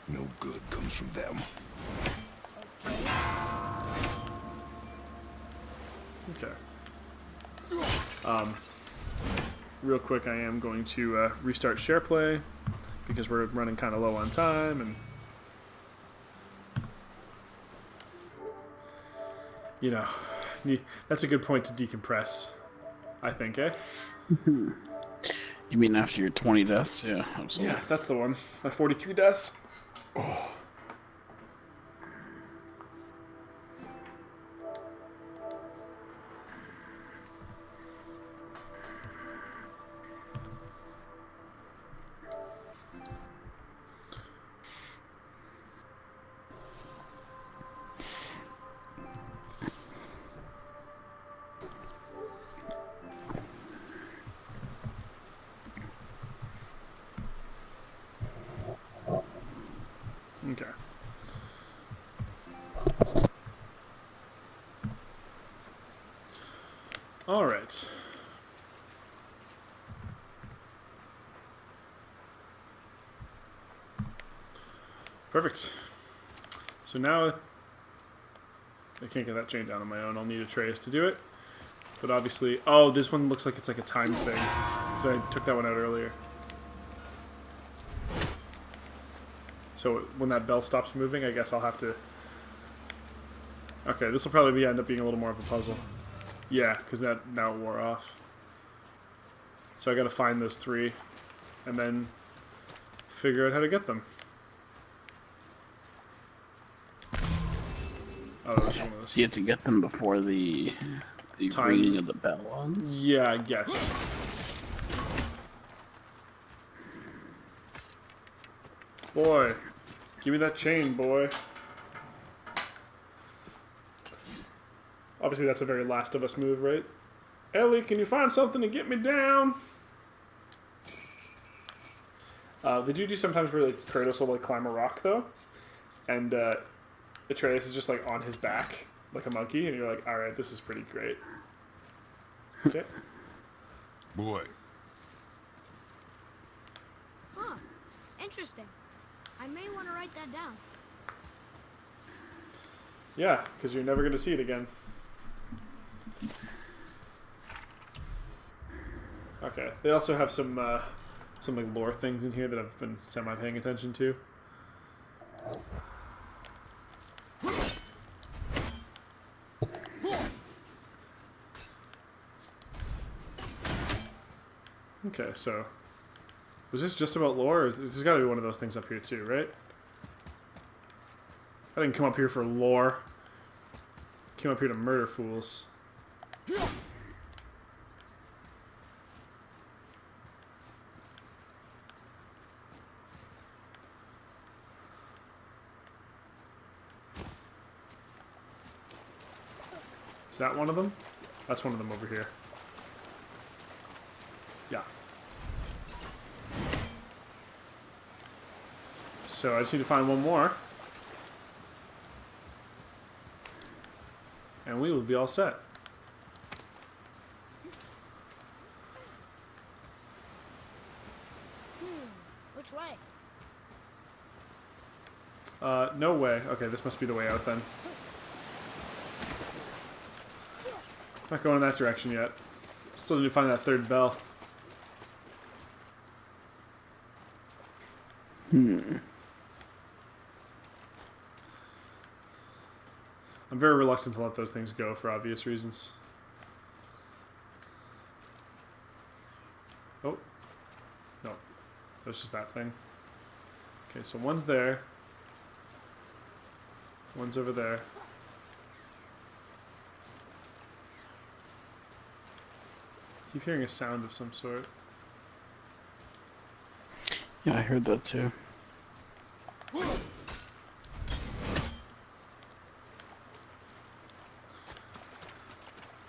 No good comes from them. Okay. Real quick, I am going to restart SharePlay because we're running kind of low on time, and you know, that's a good point to decompress. I think, eh? You mean after your 20 deaths? Yeah, absolutely. Yeah, that's the one. My 43 deaths. Oh. Okay. All right. Perfect. So now I can't get that chain down on my own. I'll need Atreus to do it. But obviously, oh, this one looks like it's like a time thing because I took that one out earlier. So when that bell stops moving, I guess I'll have to... Okay, this will probably end up being a little more of a puzzle. Yeah, because that now it wore off. So I gotta find those 3, and then figure out how to get them. Oh, there's one of those. So you have to get them before the Time. ringing of the bell ends? Yeah, I guess. Boy, give me that chain, boy. Obviously, that's a very Last of Us move, right? Ellie, can you find something to get me down? They do sometimes where like Kratos will like climb a rock though, and Atreus is just like on his back like a monkey, and you're like, all right, this is pretty great. Okay. Boy. Huh. Interesting. I may want to write that down. Yeah, because you're never gonna see it again. Okay. They also have some like lore things in here that I've been semi-paying attention to. Okay, so was this just about lore? Or there's got to be one of those things up here too, right? I didn't come up here for lore. I came up here to murder fools. Is that one of them? That's one of them over here. Yeah. So I just need to find one more. And we will be all set. Which way? No way. Okay, this must be the way out then. Not going in that direction yet. Still need to find that third bell. I'm very reluctant to let those things go for obvious reasons. Oh. No. That's just that thing. Okay, so one's there. One's over there. Keep hearing a sound of some sort. Yeah, I heard that too.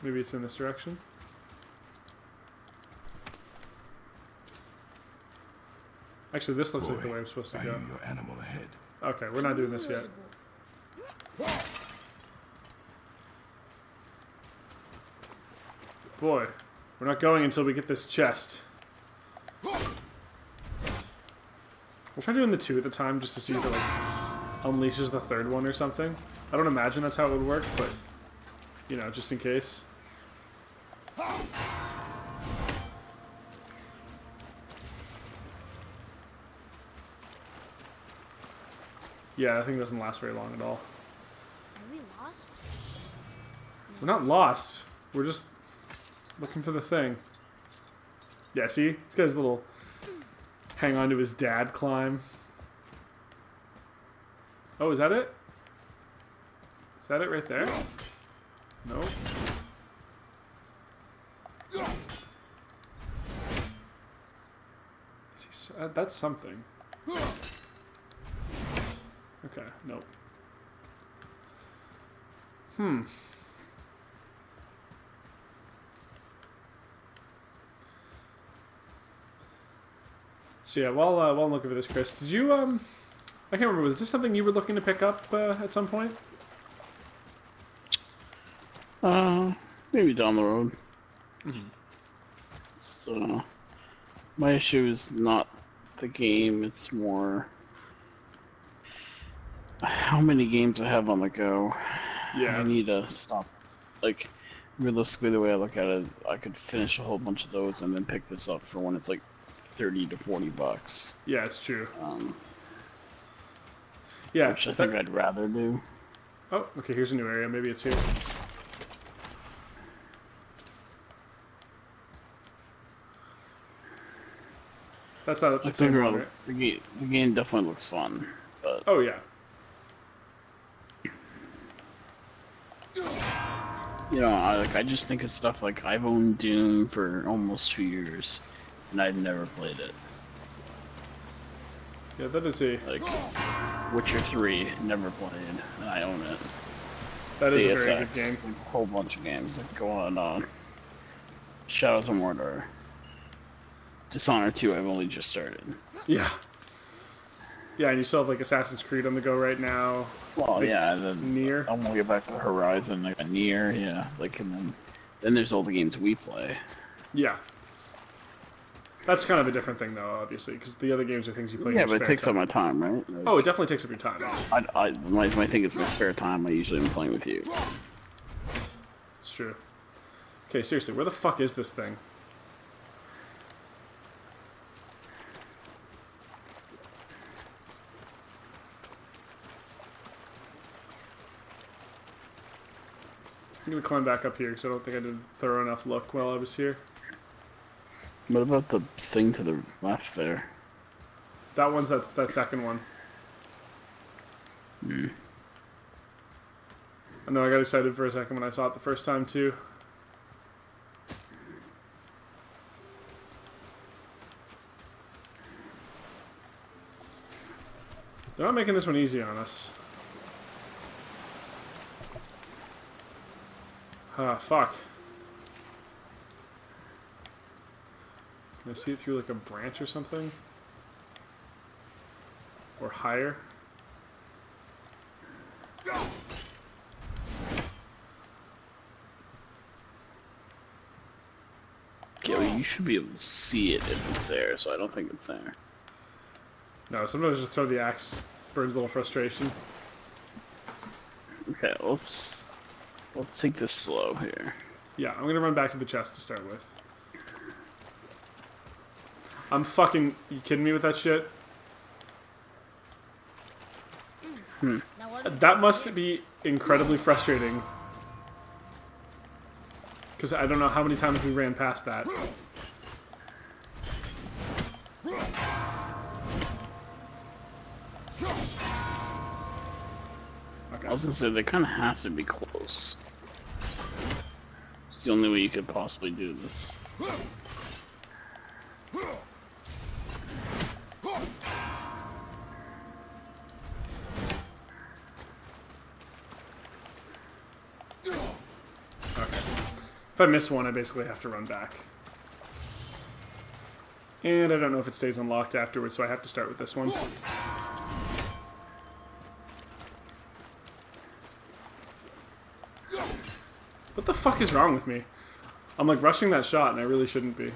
Maybe it's in this direction. Actually, this looks like the way I'm supposed to I go. hear your animal ahead. Okay, we're not doing this yet. Boy, we're not going until we get this chest. We'll try doing the 2 at the time just to see if it like unleashes the third one or something. I don't imagine that's how it would work, but you know, just in case. Yeah, I think it doesn't last very long at all. Are we lost? We're not lost. We're just looking for the thing. Yeah, see? This guy's little hang on to his dad climb. Oh, is that it? Is that it right there? No. That's something. Okay, nope. So yeah, while I'm looking for this, Chris, did you I can't remember. Was this something you were looking to pick up at some point? Maybe down the road. So, my issue is not the game, it's more how many games I have on the go. Yeah. I need to stop. Like, realistically, the way I look at it, I could finish a whole bunch of those and then pick this up for when it's like 30 to 40 bucks. Yeah, it's true. Yeah, which I think I'd rather do. Oh, okay. Here's a new area. Maybe it's here. That's not the same one, right? The game definitely looks fun, but Oh yeah. you know, I just think of stuff like I've owned Doom for almost 2 years, and I've never played it. Yeah, that is a Like Witcher 3, never played, and I own it. that is Deus a very good Ex, game. a whole bunch of games that go on. Shadows of Mordor. Dishonored 2, I've only just started. Yeah. Yeah, and you still have like Assassin's Creed on the go right now. Well, Like, yeah, Nier. I want to get back to Horizon, like a Nier, yeah. Like, and then there's all the games we play. Yeah. That's kind of a different thing though, obviously, because the other games are things you play. in Yeah, your but it spare takes up time. my time, right? Like, Oh, it definitely takes up your time. my thing is my spare time. I usually am playing with you. It's true. Okay, seriously, where the fuck is this thing? I'm gonna climb back up here because I don't think I did a thorough enough look while I was here. What about the thing to the left there? That one's that second one. I know I got excited for a second when I saw it the first time too. They're not making this one easy on us. Fuck. Can I see it through like a branch or something? Or higher? Okay, well, you should be able to see it if it's there, so I don't think it's there. No, sometimes just throw the axe. Burns a little frustration. Okay, let's take this slow here. Yeah, I'm gonna run back to the chest to start with. I'm fucking... You kidding me with that shit? Now what do we That do must here? be incredibly frustrating. Because I don't know how many times we ran past that. I was gonna say, they kind of have to be close. It's the only way you could possibly do this. If I miss one, I basically have to run back. And I don't know if it stays unlocked afterwards, so I have to start with this one. What the fuck is wrong with me? I'm like rushing that shot and I really shouldn't be.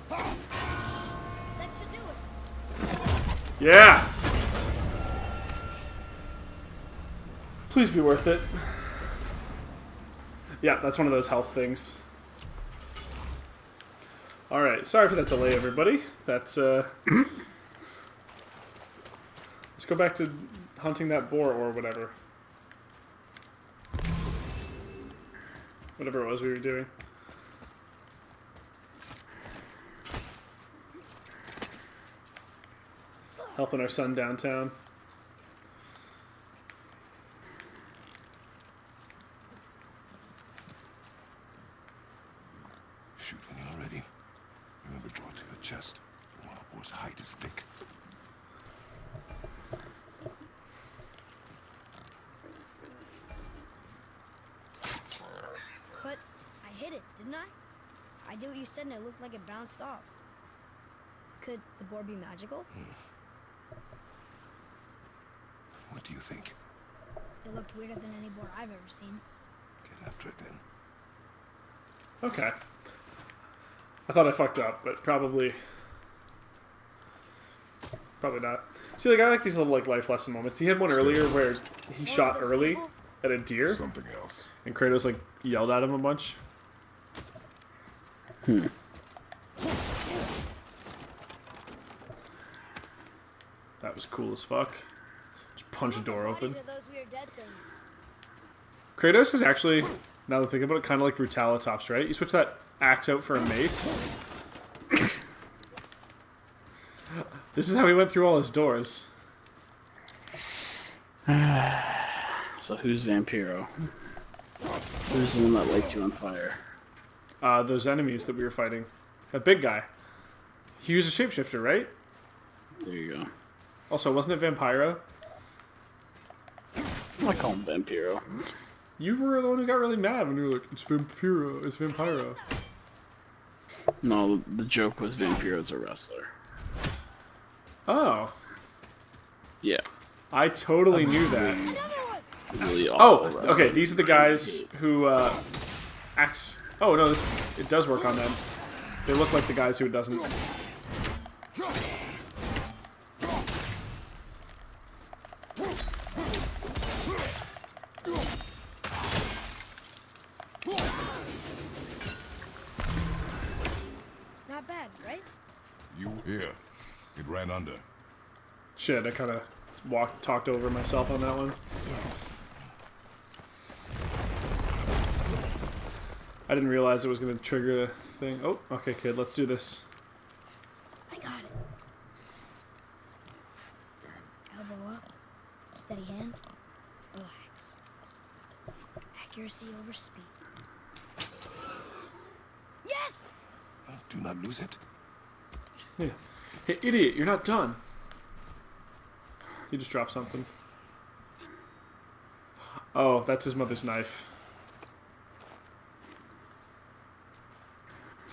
That should do it. Yeah! Please be worth it. Yeah, that's one of those health things. Alright, sorry for that delay, everybody. That's, let's go back to hunting that boar or whatever. Whatever it was we were doing. Helping our son downtown. Shoot when you're ready. Remember, draw to your chest. The wild boar's hide is thick. But I hit it, didn't I? I did what you said and it looked like it bounced off. Could the board be magical? What do you think? It looked weirder than any board I've ever seen. Get after it then. Okay. I thought I fucked up, but probably not. See, like, I like these little, like, life lesson moments. He had one earlier where he shot those early people? at a deer, Something else. and Kratos, like, yelled at him a bunch. That was cool as fuck. Just punch a door open. What are those weird dead things? Kratos is actually, now that I think about it, kind of like Brutalitops, right? You switch that axe out for a mace. This is how he went through all his doors. So who's Vampiro? Who's the one that lights you on fire? Those enemies that we were fighting. That big guy. He was a shapeshifter, right? There you go. Also, wasn't it Vampiro? I call him Vampiro. You were the one who got really mad when you were like, it's Vampiro, it's Vampiro. No, the joke was Vampiro's a wrestler. Oh. Yeah. I totally knew that. Really Oh, awful okay, wrestler. these are the guys who, axe... Oh, no, it does work on them. They look like the guys who it doesn't. Not bad, right? You here. It ran under. Shit, I kind of talked over myself on that one. I didn't realize it was going to trigger the thing. Oh, okay, kid, let's do this. I got it. Elbow up. Steady hand. Relax. Accuracy over speed. Yes! Do not lose it. Yeah. Hey, idiot, you're not done. He just dropped something. Oh, that's his mother's knife.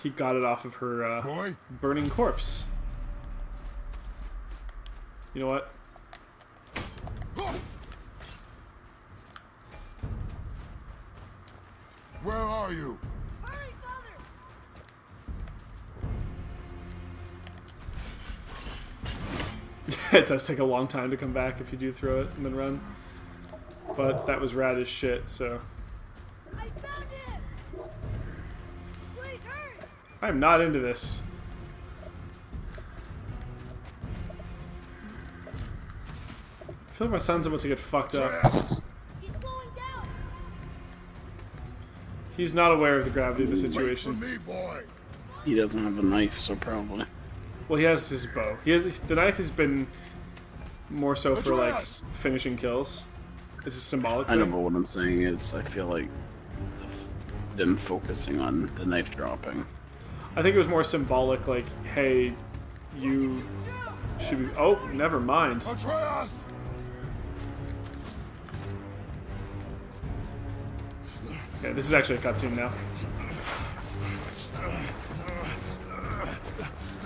He got it off of her Boy, burning corpse. You know what? where are you? Hurry, Father! It does take a long time to come back if you do throw it and then run. But that was rad as shit, so... I found it! Please, hurry! I'm not into this. I feel like my son's about to get fucked up. He's slowing down! He's not aware of the gravity of the Wait for situation. me, boy. He doesn't have a knife, so probably. Well, he has his bow. The knife has been more so for like Atreus! finishing kills. It's a symbolic I know, thing. but what I'm saying is, I feel like them focusing on the knife dropping. I think it was more symbolic, like, hey, you should be. Oh, never mind. Atreus! Okay, this is actually a cutscene now.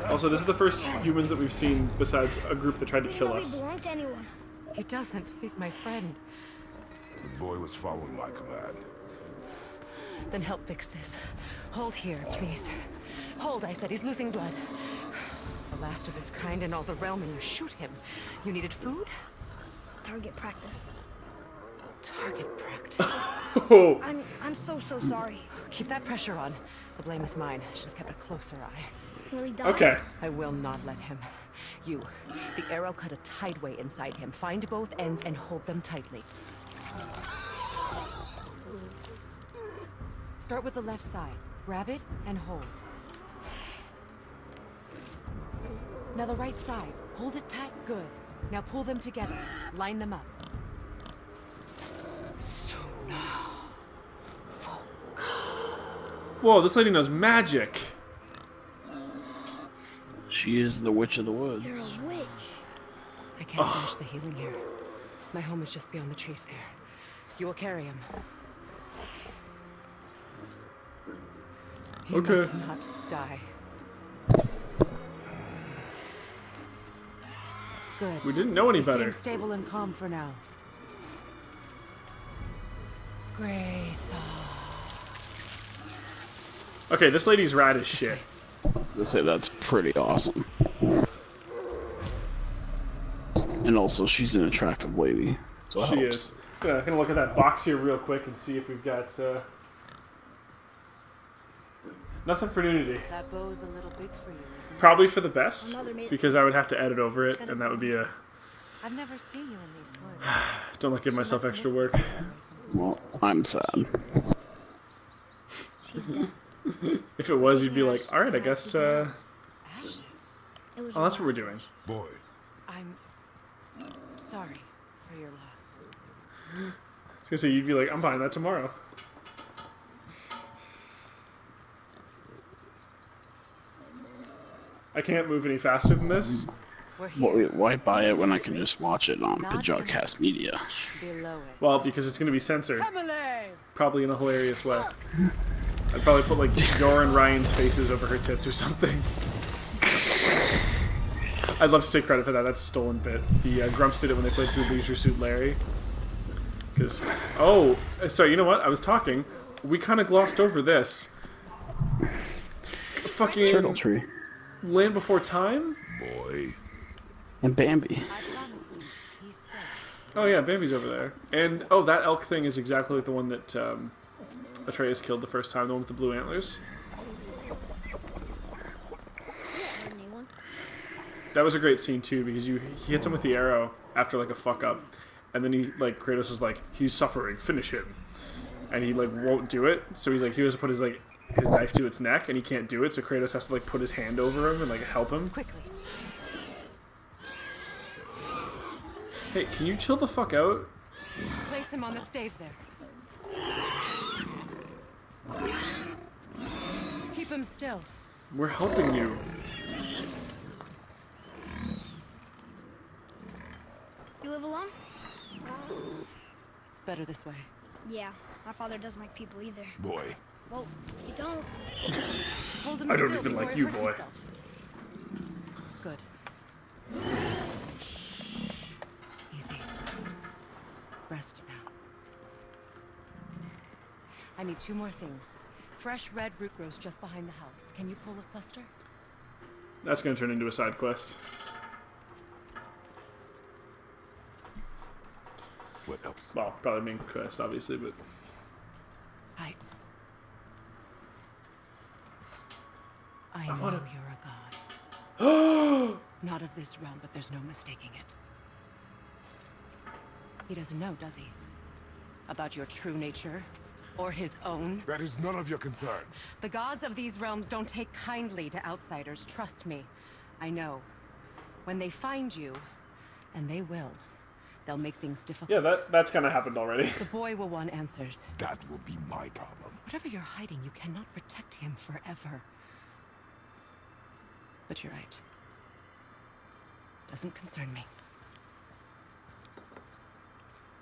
Also, this is the first humans that we've seen besides a group that tried to He kill didn't know us. he belonged to anyone. He doesn't. He's my friend. The boy was following my command. Then help fix this. Hold here, please. Hold, I said. He's losing blood. The last of his kind in all the realm, and you shoot him. You needed food? Target practice. Target practice. Oh, I'm so sorry. Keep that pressure on. The blame is mine. I should have kept a closer eye. Will he die? okay. I will not let him. You. The arrow cut a tideway inside him. Find both ends and hold them tightly. Start with the left side. Grab it and hold. Now the right side. Hold it tight. Good. Now pull them together. Line them up. Whoa, this lady knows magic. She is the Witch of the You're Woods. a witch. I can't finish the healing here. My home is just beyond the trees there. You will carry him. He Okay. must not die. Good. We didn't know any You better. seem stable and calm for now. Kratos. Okay, this lady's rad as shit. I was gonna say that's pretty awesome. And also, she's an attractive lady. So it She helps. is. Gonna look at that box here real quick and see if we've got nothing for nudity. That bow's a little big for you, isn't it? Probably for the best, Another made- because I would have to edit over it, and that would be a. I've never seen you in these woods. Don't like give myself extra work. Well, I'm sad. If it was, you'd be like, all right, I guess. Ashes. It was Oh, that's what we're doing. Boy, I'm sorry for your loss. I was gonna say you'd be like, I'm buying that tomorrow. I can't move any faster than this. We're here, Well, why buy it when I can just watch it on Pajodcast Media? below it. Well, because it's gonna be censored, Emily! probably in a hilarious way. I'd probably put like your and Ryan's faces over her tits or something. I'd love to take credit for that. That's a stolen bit. The Grumps did it when they played through Leisure Suit Larry. Because sorry, you know what? I was talking. We kind of glossed over this. Fucking Turtle Tree. Land Before Time. boy. And Bambi. I promise you, he's safe. Oh yeah, Bambi's over there. And that elk thing is exactly like the one that Atreus killed the first time. The one with the blue antlers. Anyone? That was a great scene too because he hits him with the arrow after like a fuck up, and then Kratos is like, he's suffering, finish him, and he like won't do it. So he's like, he has to put his knife to its neck, and he can't do it. So Kratos has to like put his hand over him and like help him. Quickly. Hey, can you chill the fuck out? Place him on the stave there. Keep him still. We're helping you. You live alone? It's better this way. Yeah, my father doesn't like people either. Boy, Well, you don't. Hold him I don't still even before like he you, hurts boy. himself. Good. Easy. Rest now. I need 2 more things. Fresh red root grows just behind the house. Can you pull a cluster? That's going to turn into a side quest. what else? Well, probably main quest, obviously, but... I know wanna- you're a god. Not of this realm, but there's no mistaking it. He doesn't know, does he? About your true nature? Or his own? That is none of your concern. The gods of these realms don't take kindly to outsiders, trust me. I know. When they find you, and they will, they'll make things difficult. Yeah, that's kind of happened already. The boy will want answers. That will be my problem. Whatever you're hiding, you cannot protect him forever. But you're right. Doesn't concern me.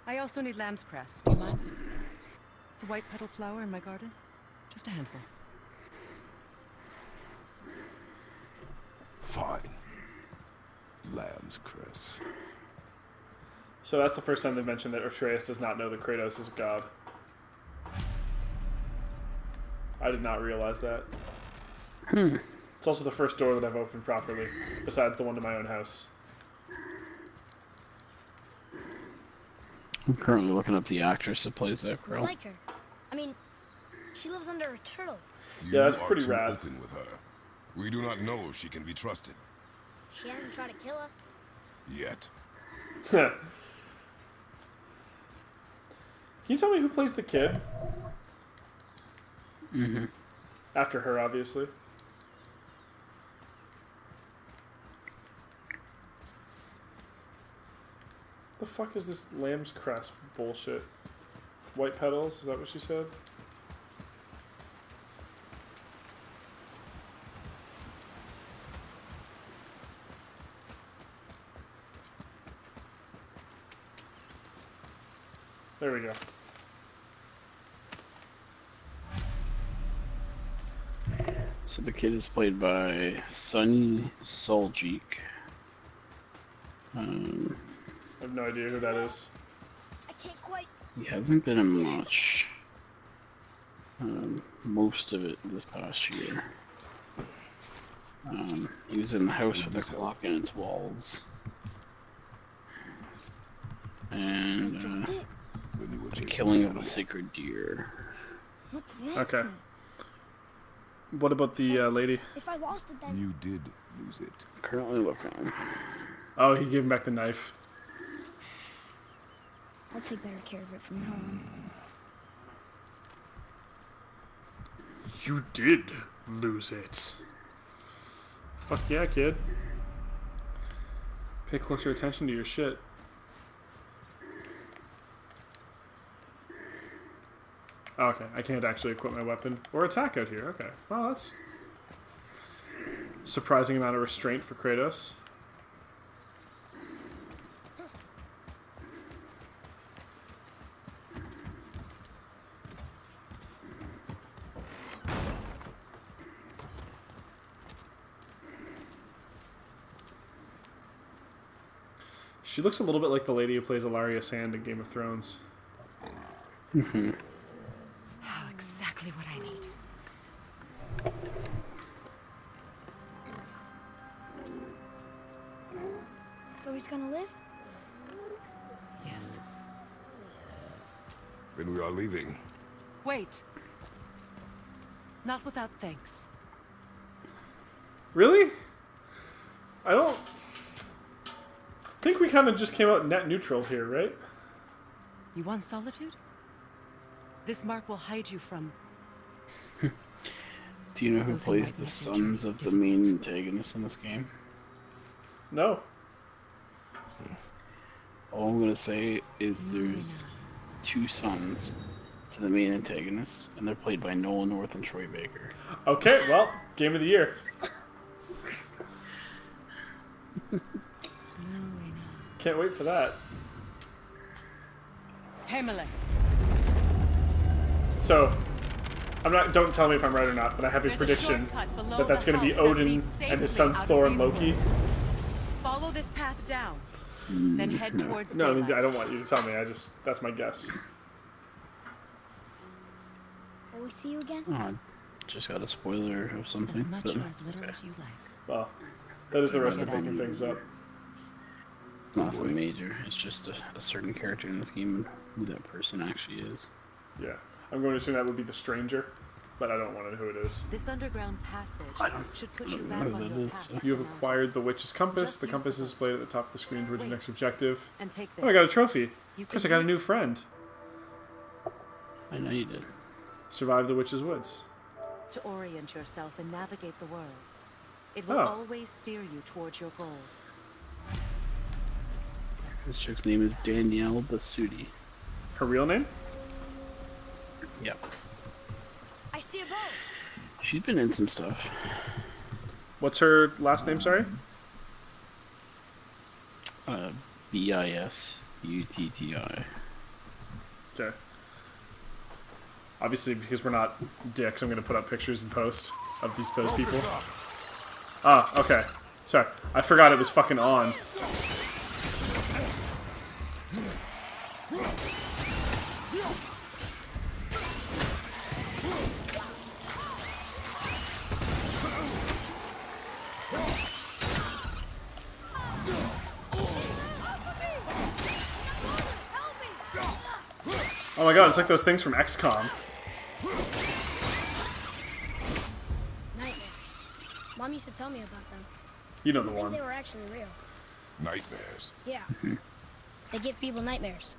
I also need lamb's cress. Do you mind? It's a white petal flower in my garden. Just a handful. Fine. Lamb's cress. So that's the first time they mentioned that Atreus does not know that Kratos is a god. I did not realize that. It's also the first door that I've opened properly, besides the one to my own house. I'm currently looking up the actress that plays that I girl. like her. I mean, she lives under a turtle. Yeah, that's You are pretty too rad. open with her. We do not know if she can be trusted. She hasn't tried to kill us. Yet. Can you tell me who plays the kid? Mm-hmm. After her, obviously. The fuck is this lamb's crest bullshit? White petals? Is that what she said? There we go. So the kid is played by Sunny Soljeek. I have no idea who that is. I can't quite. He hasn't been in much. Most of it this past year. He was in the house with the clock in its walls. And When you were the chasing killing of animal. a sacred deer. What's wrong Okay. with me? What about the lady? If I lost it, then You did lose it. Currently looking. Oh, he gave him back the knife. I'll take better care of it from now on. You did lose it. Fuck yeah, kid. Pay closer attention to your shit. Oh, okay, I can't actually equip my weapon or attack out here. Okay, well that's surprising amount of restraint for Kratos. She looks a little bit like the lady who plays Ilaria Sand in Game of Thrones. Mm-hmm. Oh, exactly what I need. So he's gonna live? Yes. Then we are leaving. Wait. Not without thanks. Really? I don't think we kind of just came out net neutral here, right? You want solitude? This mark will hide you from... Do you know who Those who plays might the make the sons journey of the main antagonists in this game? No. All I'm gonna say is there's two sons, to the main antagonists, and they're played by Nolan North and Troy Baker. Okay, well, game of the year. Can't wait for that. Himmler. So, don't tell me if I'm right or not, but I have a prediction that that's going to be Odin and his sons Thor and Loki. Follow this path down, then head towards No, I daylight. mean, I don't want you to tell me. That's my guess. Will we see you again? Oh, just got a spoiler of something. As much but or as little as you like. Well, that is the risk of making things up. it's nothing major. It's just a certain character in this game and who that person actually is. Yeah. I'm going to assume that would be the stranger, but I don't want to know who it is. This underground passage should put you back know on who your that is. path. You have acquired the witch's compass. Just The use compass the is displayed at the top of the screen towards your next objective. And take this. Oh, I got a trophy. You Chris, I can got a use new friend. I know you did. Survive the witch's woods. to orient yourself and navigate the world. It will Oh. always steer you towards your goals. This chick's name is Danielle Basutti. Her real name? Yep. I see a boat. She's been in some stuff. What's her last name, sorry? Bisutti. Okay. Obviously, because we're not dicks, I'm going to put up pictures and post of those people. Ah, okay. Sorry. I forgot it was fucking on. Oh my god, it's like those things from XCOM. Nightmare. Mom used to tell me about them. You know the I think one. they were actually real. Nightmares. Yeah. They give people nightmares.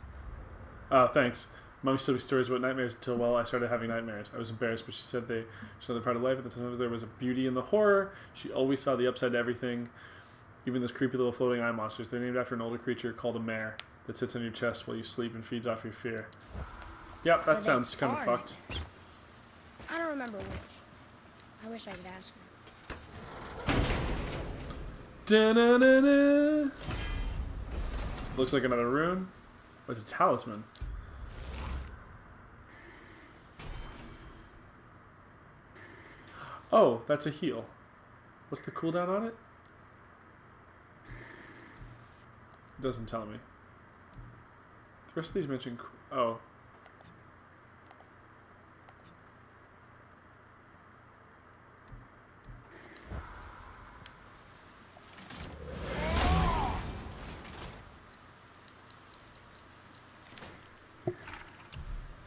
Oh, thanks. Mom used to tell me stories about nightmares until, well, I started having nightmares. I was embarrassed, but she said they showed the part of life, and that sometimes there was a beauty in the horror. She always saw the upside to everything, even those creepy little floating eye monsters. They're named after an older creature called a mare that sits on your chest while you sleep and feeds off your fear. Yep, that But sounds they kind of are fucked. I don't remember which. I wish I could ask her. Da-na-na-na. This looks like another rune. What's a talisman? Oh, that's a heal. What's the cooldown on it? It doesn't tell me. The rest of these mention... Oh.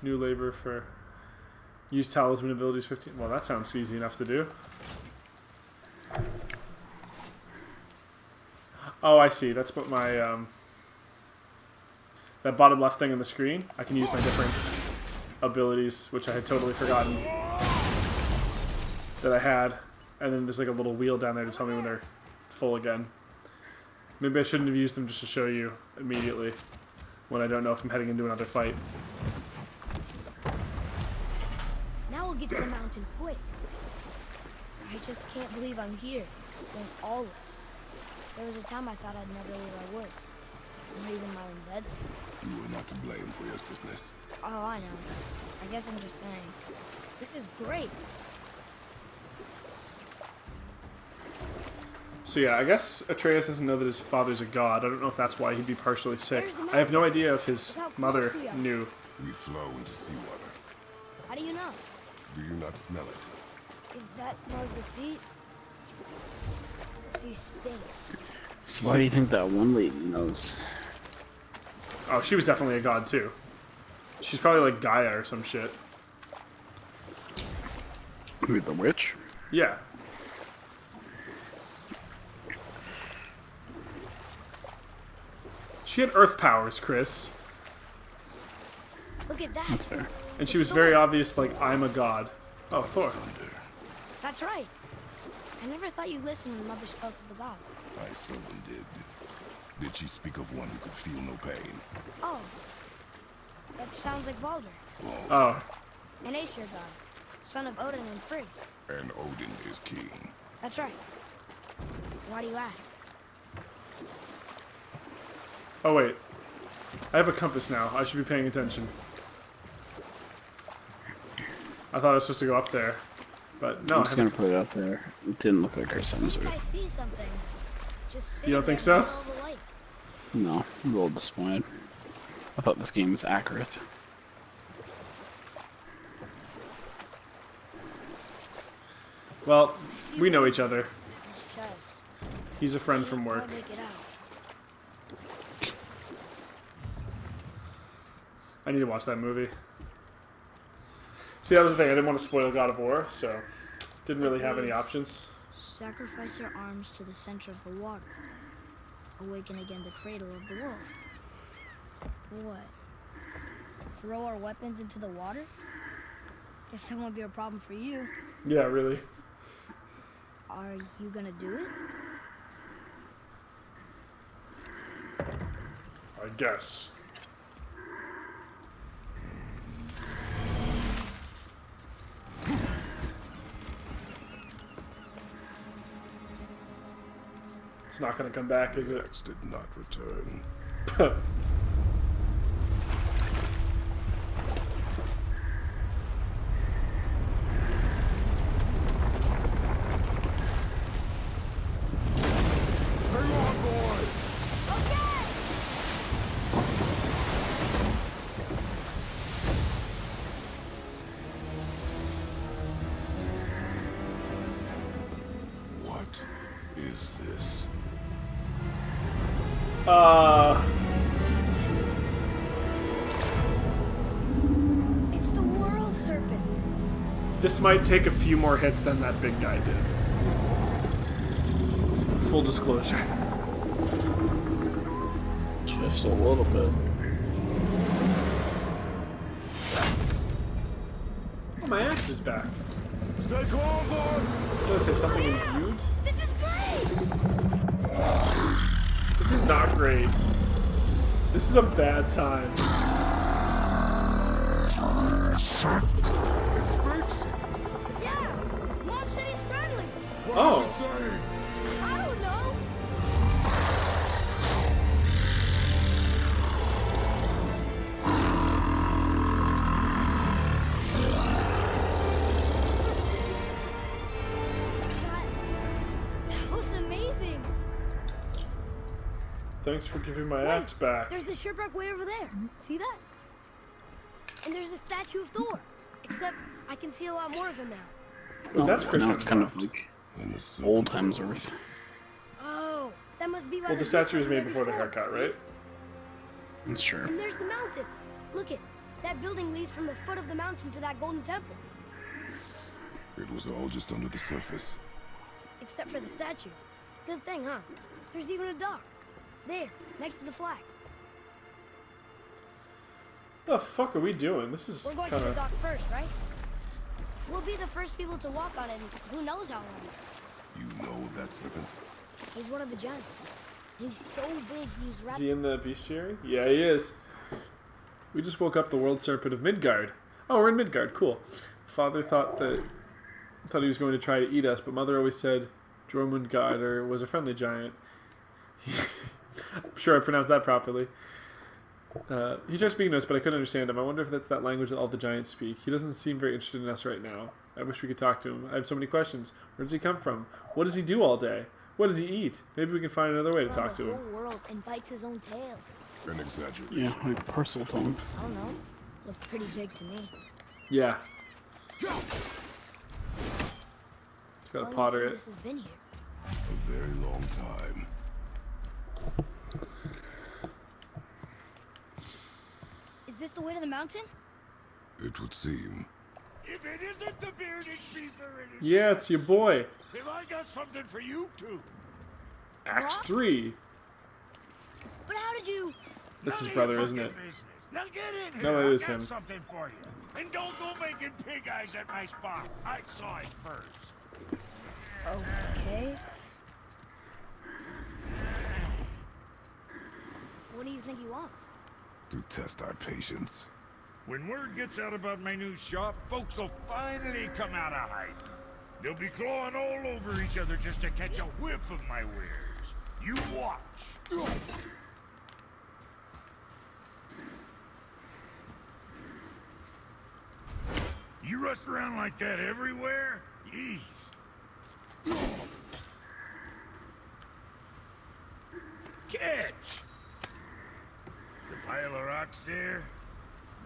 New labor for... Use talisman abilities 15... Well, that sounds easy enough to do. Oh, I see. That's what my... that bottom left thing on the screen. I can use my different abilities, which I had totally forgotten that I had. And then there's like a little wheel down there to tell me when they're full again. Maybe I shouldn't have used them just to show you immediately when I don't know if I'm heading into another fight. Now we'll get to the mountain quick. I just can't believe I'm here, doing all this. There was a time I thought I'd never leave our woods. Not even my own beds. You were not to blame for your sickness. Oh, I know. I guess I'm just saying. This is great. So yeah, I guess Atreus doesn't know that his father's a god. I don't know if that's why he'd be partially sick. There's the I have no idea if his Look how mother close we are. knew. We flow into seawater. How do you know? Do you not smell it? If that smells the sea stinks. So why do you think that one lady knows? Oh, she was definitely a god too. She's probably like Gaia or some shit. Who, the witch? Yeah. She had earth powers, Chris. Look at that. That's fair. And she was very obvious, like, I'm a god. Oh, Thor. Thunder. That's right. I never thought you listened when Mother spoke of the gods. I seldom did. Did she speak of one who could feel no pain? Oh. That sounds like Baldur, Oh, an Aesir god, son of Odin and Frigg. And Odin is king. That's right. Why do you ask? oh wait. I have a compass now. I should be paying attention. I thought I was supposed to go up there, but no. I'm I just haven't- gonna put it out there. It didn't look like Chris I Hemsworth. see something. Just You don't think sitting so? there in the middle of the lake. No, I'm a little disappointed. I thought this game was accurate. Well, we know each other. This chest. He's a friend from I'll work. make it out. I need to watch that movie. See, that was the thing. I didn't want to spoil God of War, so didn't really have any options. Sacrifice our arms to the center of the water. Awaken again the cradle of the world. What? Throw our weapons into the water? Guess that won't be a problem for you. Yeah, really. Are you gonna do it? I guess. It's not going to come back, is The it? axe did not return. What is this? It's the world serpent. This might take a few more hits than that big guy did. Full disclosure. Just a little bit. Oh, my axe is back. Stay calm, boy. Did I say something imbued? This is great! This is not great. This is a bad time. Yeah! Mom said he's friendly. Oh, I don't know. That was amazing. thanks for giving my axe back. There's a shipwreck way over there. See that? And there's a statue of Thor. Except I can see a lot more of him now. Well, that's Chris now it's kind of Hemsworth. like In the serpent old world. Hemsworth. Oh, that must be why Well, the the statue was beach made there before the haircut, see? right? That's true. And there's the mountain. Look it. That building leads from the foot of the mountain to that golden temple. It was all just under the surface. Except for the statue. Good thing, huh? There's even a dock. There, next to the flag. The fuck are we doing? This is We're going kind to the of... dock first, right? We'll be the first people to walk on it, and who knows how long. You know of that serpent? He's one of the giants. He's so big, he's Is wrapped. he in the bestiary? Yeah, he is. We just woke up the world serpent of Midgard. Oh, we're in Midgard. Cool. Father thought he was going to try to eat us, but Mother always said Jormungandr was a friendly giant. I'm sure I pronounced that properly. He tried speaking to us, but I couldn't understand him. I wonder if that's that language that all the giants speak. He doesn't seem very interested in us right now. I wish we could talk to him. I have so many questions. Where does he come from? What does he do all day? What does he eat? Maybe we can find another way to around talk to the him. whole world and bites his own tail. An exaggeration. Yeah, like parcel tongue. I don't know. Looked pretty big to me. Yeah. Just How gotta long do potter you it. think this has been here? A very long time. Is this the way to the mountain? It would seem. If it isn't the bearded beaver, it is. Yeah, it's your boy. Have I got something for you too? Axe What? 3. But how did you... This is None of brother, your isn't it? fucking business. Now get in No, here. it I is got him. something for you. And don't go making pig eyes at my spot. I saw it first. Okay. What do you think he wants? To test our patience. When word gets out about my new shop, folks will finally come out of hiding. They'll be clawing all over each other just to catch a whiff of my wares. You watch. You rust around like that everywhere? Jeez. Catch! The pile of rocks there?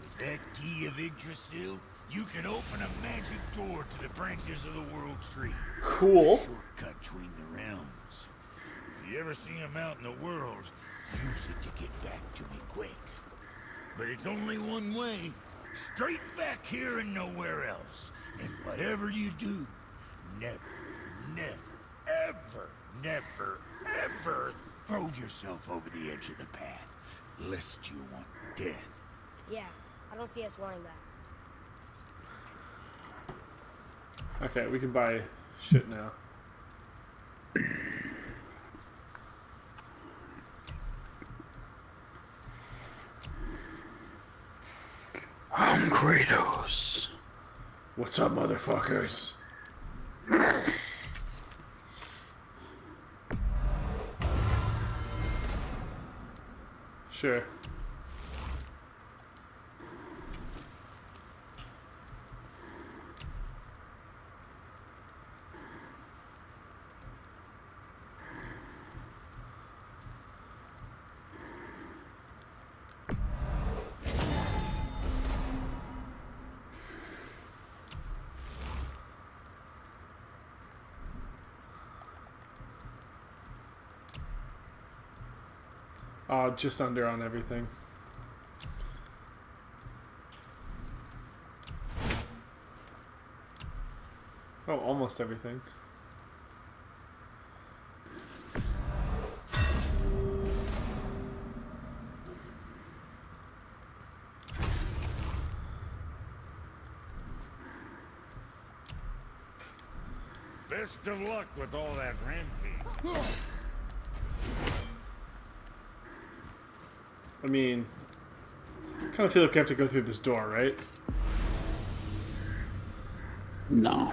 With that key of Yggdrasil, you can open a magic door to the branches of the World Tree. Cool. Shortcut between the realms. If you ever see him out in the world, use it to get back to me quick. But it's only one way. Straight back here and nowhere else. And whatever you do, never, ever throw yourself over the edge of the path, lest you want death. Yeah, I don't see us wanting that. Okay, we can buy shit now. I'm Kratos. What's up, motherfuckers? Sure. Just under on everything. Oh, almost everything. Best of luck with all that rampage. I mean, kind of feel like we have to go through this door, right? No.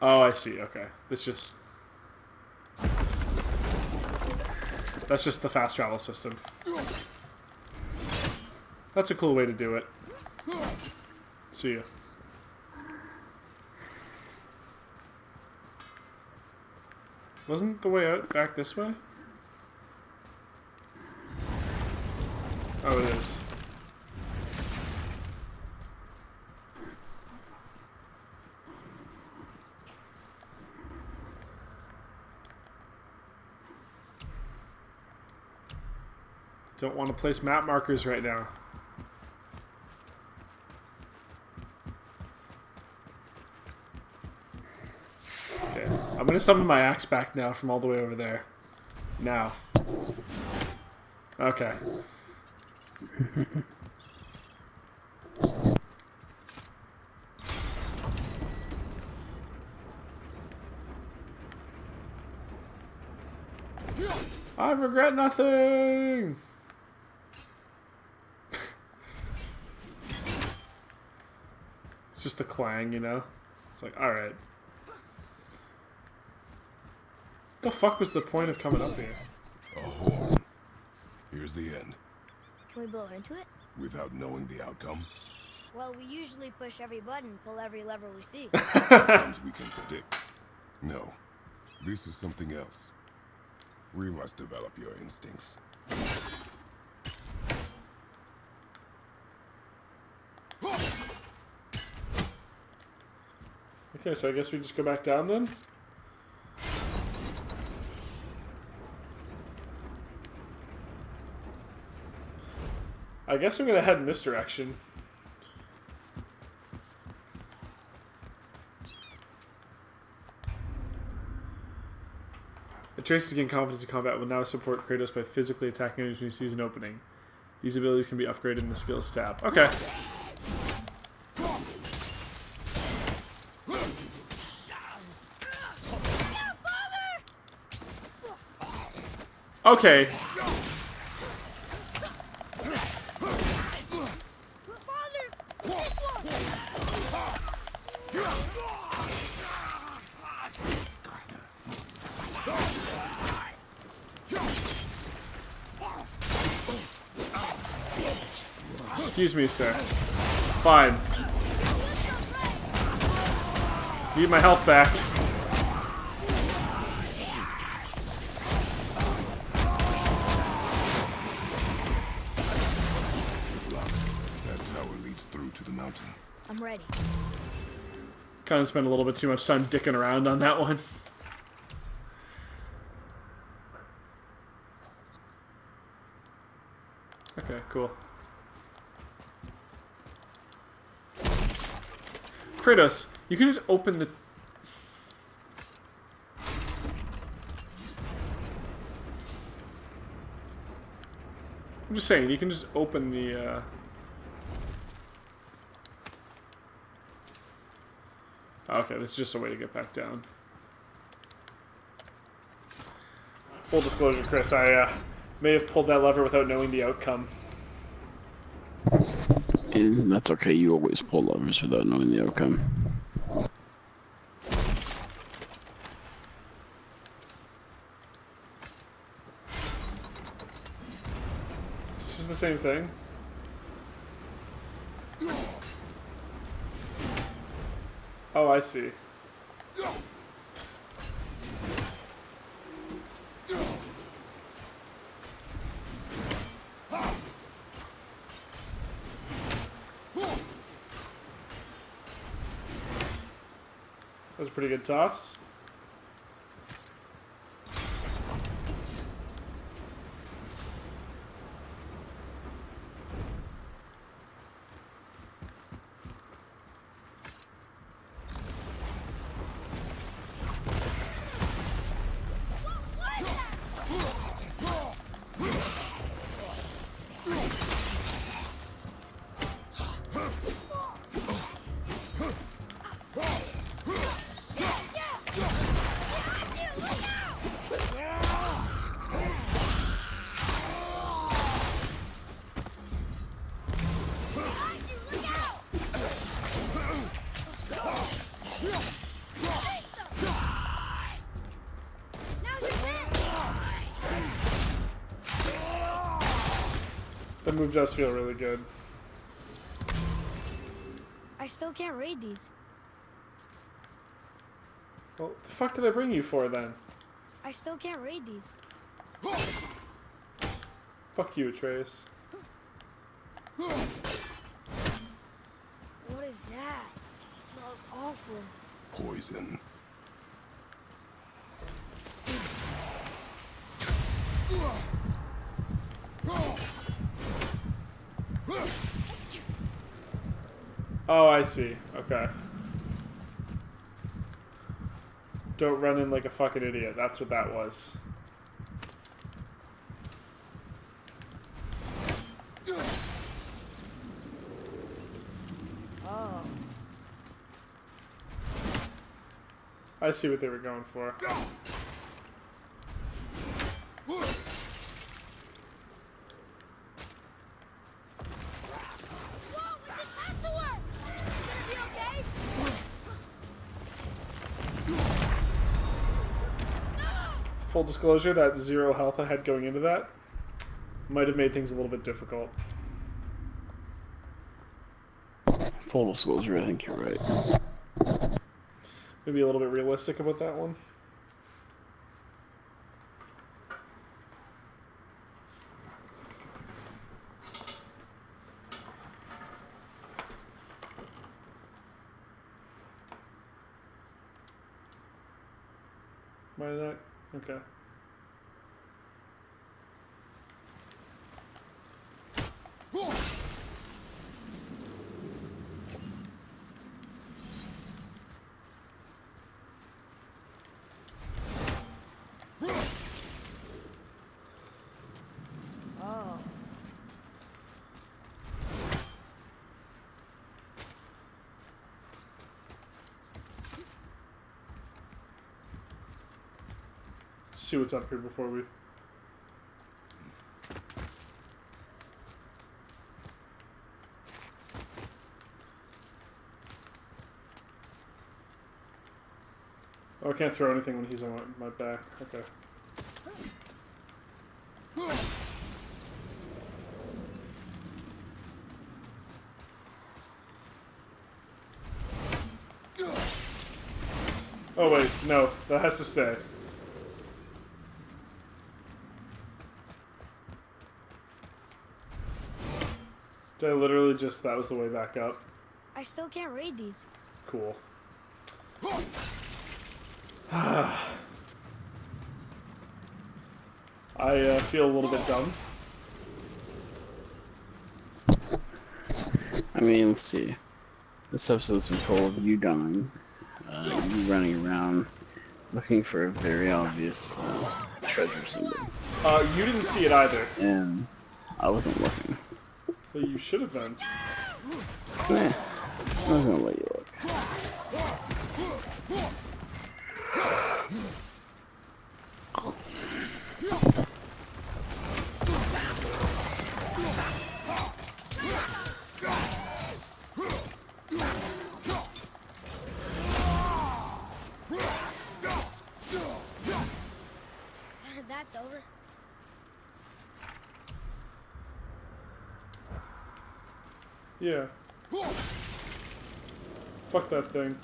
Oh, I see. Okay. That's just the fast travel system. That's a cool way to do it. See ya. Wasn't the way out back this way? Oh, it is. Don't want to place map markers right now. Okay, I'm gonna summon my axe back now from all the way over there. Now. Okay. I regret nothing! It's just the clang, you know? It's like, alright. The fuck was the point of coming up here? A horn. Here's the end. Can we blow into it? Without knowing the outcome, Well, we usually push every button, pull every lever we see. outcomes we can predict. No, this is something else. We must develop your instincts. Okay, so I guess we just go back down then? I guess I'm gonna head in this direction. A trace to gain confidence in combat will now support Kratos by physically attacking enemies when he sees an opening. These abilities can be upgraded in the skills tab. Okay. Okay. Excuse me, sir. Fine. Need my health back. That tower leads through to the mountain. I'm ready. Kind of spent a little bit too much time dicking around on that one. Okay, cool. Kratos, you can just open the... I'm just saying, you can just open the, Okay, this is just a way to get back down. Full disclosure, Chris, I may have pulled that lever without knowing the outcome. And that's okay, you always pull levers without knowing the outcome. This is the same thing. Oh, I see. That was a pretty good toss. That move does feel really good. I still can't read these. Well, the fuck did I bring you for then? I still can't read these. Fuck you, Atreus. What is that? It smells awful. Poison. Oh, I see. Okay. Don't run in like a fucking idiot. That's what that was. Oh. I see what they were going for. Full disclosure, that 0 health I had going into that might have made things a little bit difficult. Full disclosure, I think you're right. Maybe a little bit realistic about that one. Am I not? Okay. Oh. See what's up here before we Oh, I can't throw anything when he's on my back. Okay. Oh wait, no, that has to stay. Did I literally just, that was the way back up? I still can't read these. Cool. I feel a little bit dumb. I mean, let's see. This episode's been full of you dying, you running around looking for a very obvious treasure symbol. You didn't see it either. And I wasn't looking. But you should have been. Nah, I was gonna let you look. That's over. Yeah. Fuck that thing.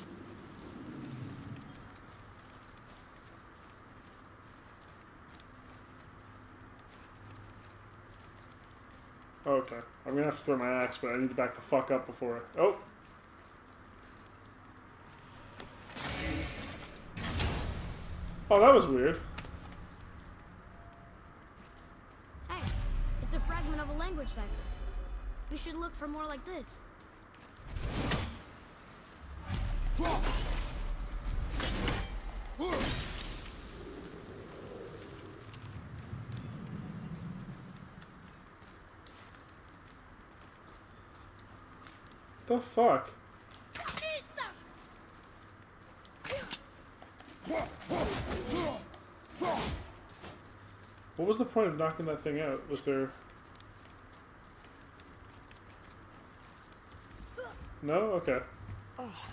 Okay. I'm gonna have to throw my axe, but I need to back the fuck up before I... Oh! Oh, that was weird. Hey, it's a fragment of a language cipher. We should look for more like this. The fuck? What was the point of knocking that thing out? Was there... No? Okay. Oh,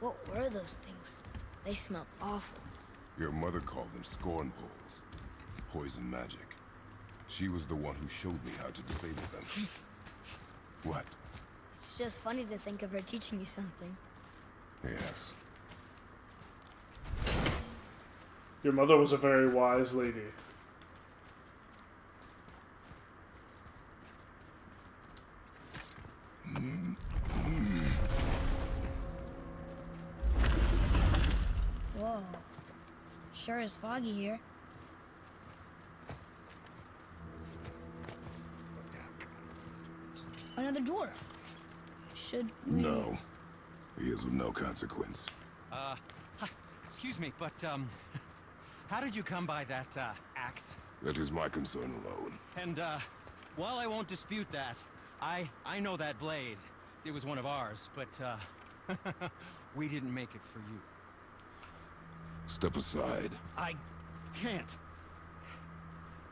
what were those things? They smelled awful. Your mother called them scorn poles. Poison magic. She was the one who showed me how to disable them. What? It's just funny to think of her teaching you something. Yes. Your mother was a very wise lady. Whoa. Sure is foggy here. Another dwarf. Should we... No. He is of no consequence. Hi, excuse me, but, how did you come by that, axe? That is my concern alone. And, while I won't dispute that, I know that blade. It was one of ours, but, we didn't make it for you. Step aside. I can't.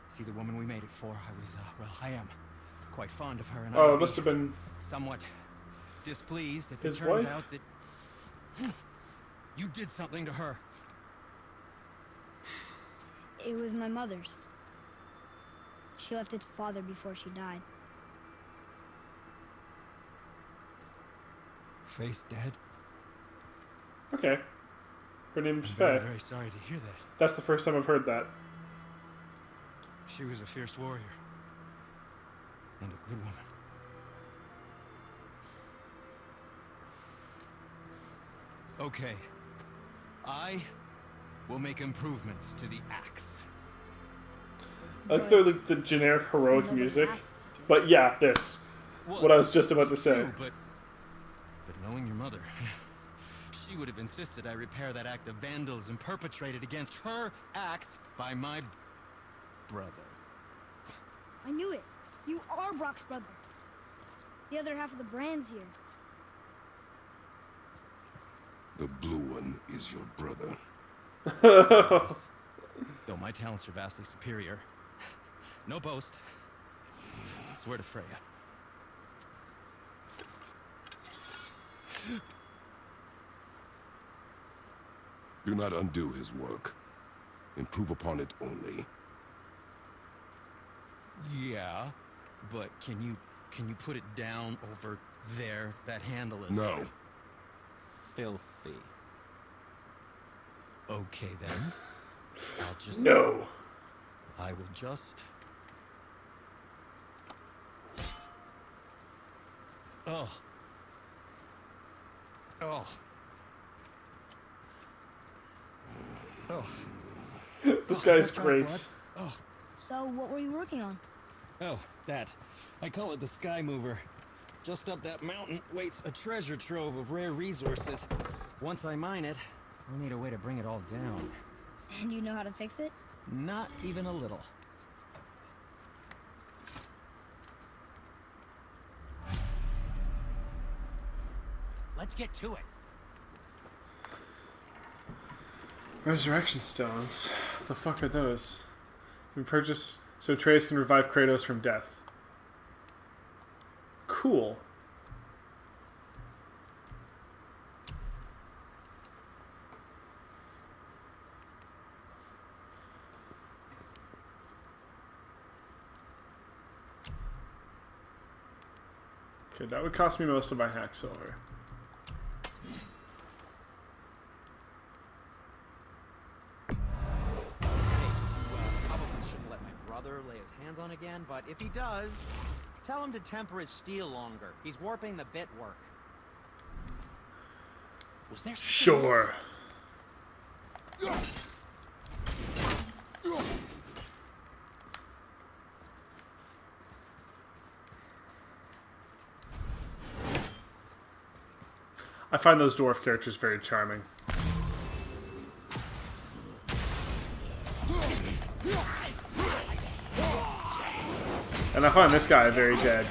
See, the woman we made it for, I was, well, I am quite fond of her, and I Oh, would it must be have been... somewhat displeased if his it turns wife? out that you did something to her. It was my mother's. She left its father before she died. Face dead? Okay. Her name's I'm Faye. very, very sorry to hear that. That's the first time I've heard that. She was a fierce warrior. And a good woman. Okay. I will make improvements to the axe. I like the generic heroic Nobody music. asked you to. But yeah, this. Well, What I was it's just about to say. true, but knowing your mother, she would have insisted I repair that act of vandalism perpetrated against her axe by my brother. I knew it. You are Brock's brother. The other half of the brand's here. The blue one is your brother. Yes. Though my talents are vastly superior. No boast. I swear to Freya. Do not undo his work. Improve upon it only. Yeah, but can you put it down over there? That handle is No. filthy. Okay then. I'll just No. I will just. Oh. Oh. Oh. This guy's Is that great. blood? Oh. So, what were you working on? Oh, that. I call it the Sky Mover. Just up that mountain waits a treasure trove of rare resources. Once I mine it, I'll need a way to bring it all down. And you know how to fix it? Not even a little. Let's get to it. Resurrection stones. The fuck are those? We purchase so Atreus can revive Kratos from death. Cool. Okay, that would cost me most of my hack silver. Probably shouldn't let my brother lay his hands on again, but if he does, tell him to temper his steel longer. He's warping the bit work. Was there Sure. I find those dwarf characters very charming. And I find this guy very dead.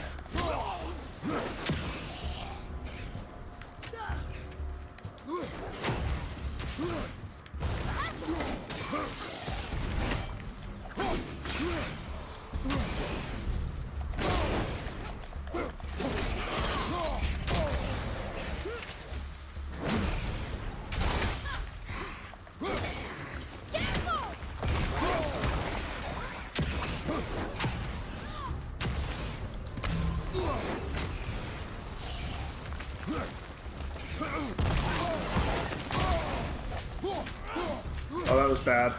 Oh, that was bad.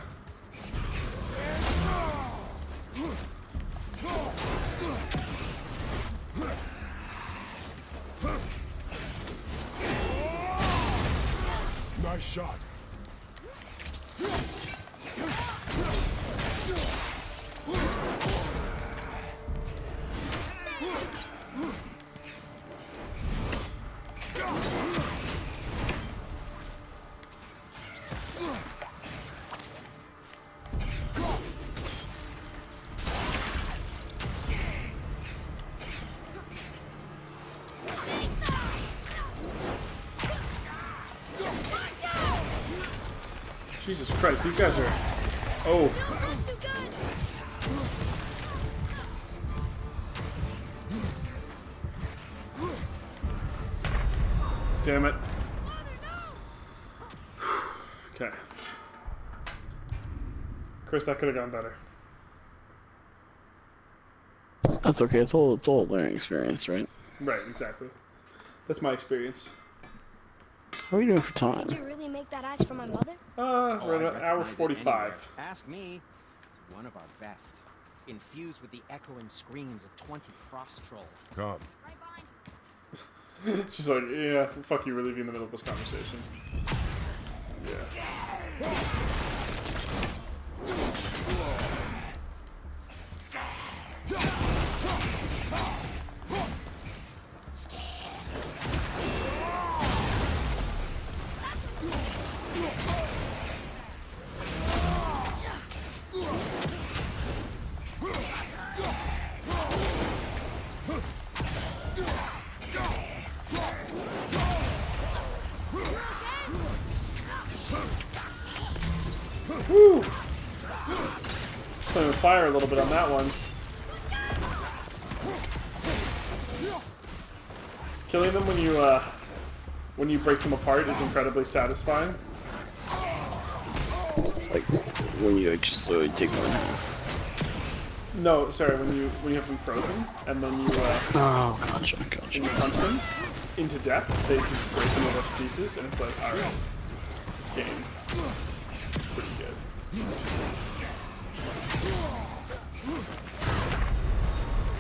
Nice shot. Jesus Christ, these guys are... Oh. Damn it. Okay. Chris, that could have gone better. That's okay. It's all a learning experience, right? Right, exactly. That's my experience. What are you doing for time? Did you really make that axe for my mother? We're at an hour Recognize it 45. anywhere. Ask me. One of our best. Infused with the echoing screams of 20 frost trolls. Come. Right behind you. She's like, yeah, fuck you, we're leaving in the middle of this conversation. Yeah. Woo! Playing with fire a little bit on that one. Killing them when you break them apart is incredibly satisfying. Like when you just slowly take them in half. No, sorry, when you have them frozen, and then you Oh, gotcha. and you punch them into death, they just break them into pieces, and it's like, alright, this game is pretty good.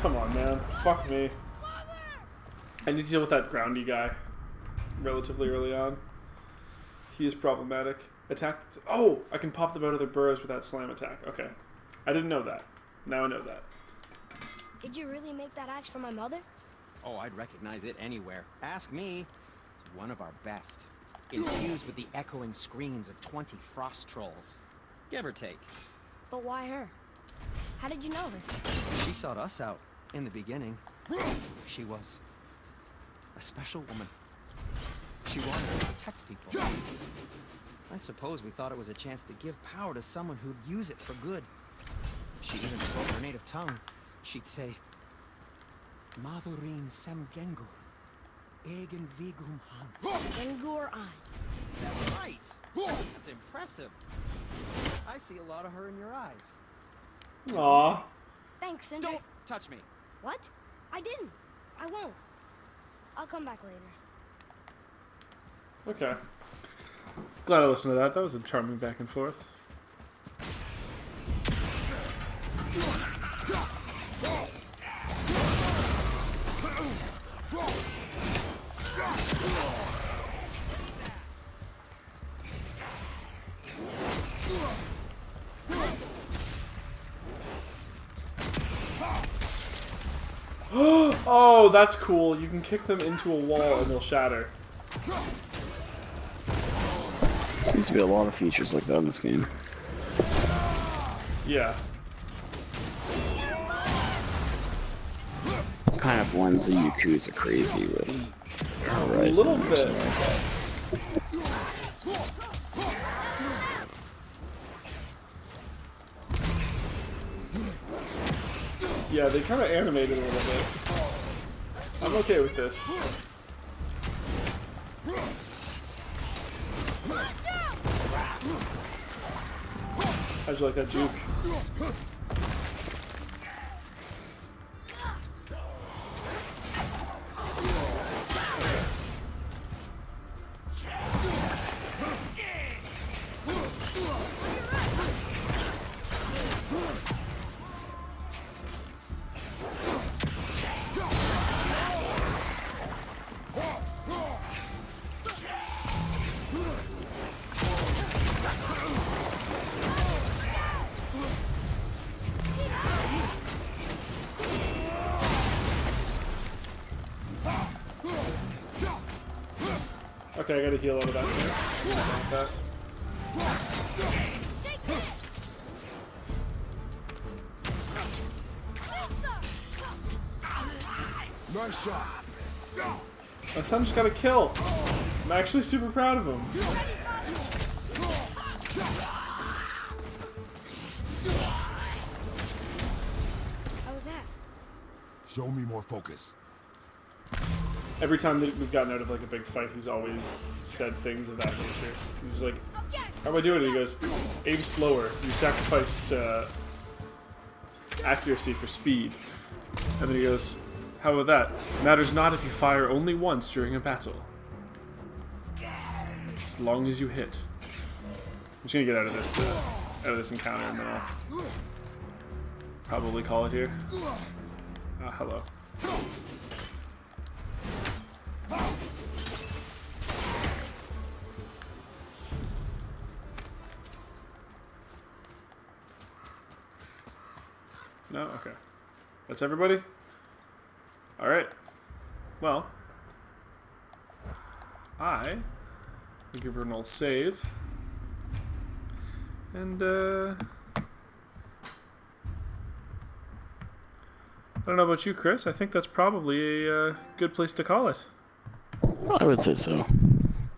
Come on, man. Fuck me. I need to deal with that groundy guy relatively early on. He is problematic. Attack. Oh! I can pop them out of their burrows with that slam attack. Okay. I didn't know that. Now I know that. Did you really make that axe for my mother? Oh, I'd recognize it anywhere. Ask me. It's one of our best. Infused with the echoing screams of 20 frost trolls. Give or take. But why her? How did you know her? She sought us out in the beginning. She was a special woman. She wanted to protect people. I suppose we thought it was a chance to give power to someone who'd use it for good. She even spoke her native tongue. She'd say, Madurin sem gengur, egen vigum hans. Gengur I. That's right. That's impressive. I see a lot of her in your eyes. Aw. Thanks, Cinder. Don't touch me. What? I didn't. I won't. I'll come back later. Okay. Glad I listened to that. That was a charming back and forth. Oh, that's cool. You can kick them into a wall and they'll shatter. Seems to be a lot of features like that in this game. Yeah. Kind of blends the Yakuza crazy with Horizon. A little or bit. something like that. Yeah, they kind of animated a little bit. I'm okay with this. How'd you like that juke? Okay, I gotta heal out of that too. Nice shot. My son just got a kill. I'm actually super proud of him. How was that? Show me more focus. Every time that we've gotten out of like a big fight, he's always said things of that nature. He's like, "How am I doing?" And he goes, "Aim slower. You sacrifice accuracy for speed." And then he goes, "How about that? Matters not if you fire only once during a battle, as long as you hit." I'm just gonna get out of this encounter, and then I'll probably call it here. Hello. No? Okay. That's everybody? Alright. Well, I will give her an old save. And, I don't know about you, Chris. I think that's probably a good place to call it. I would say so.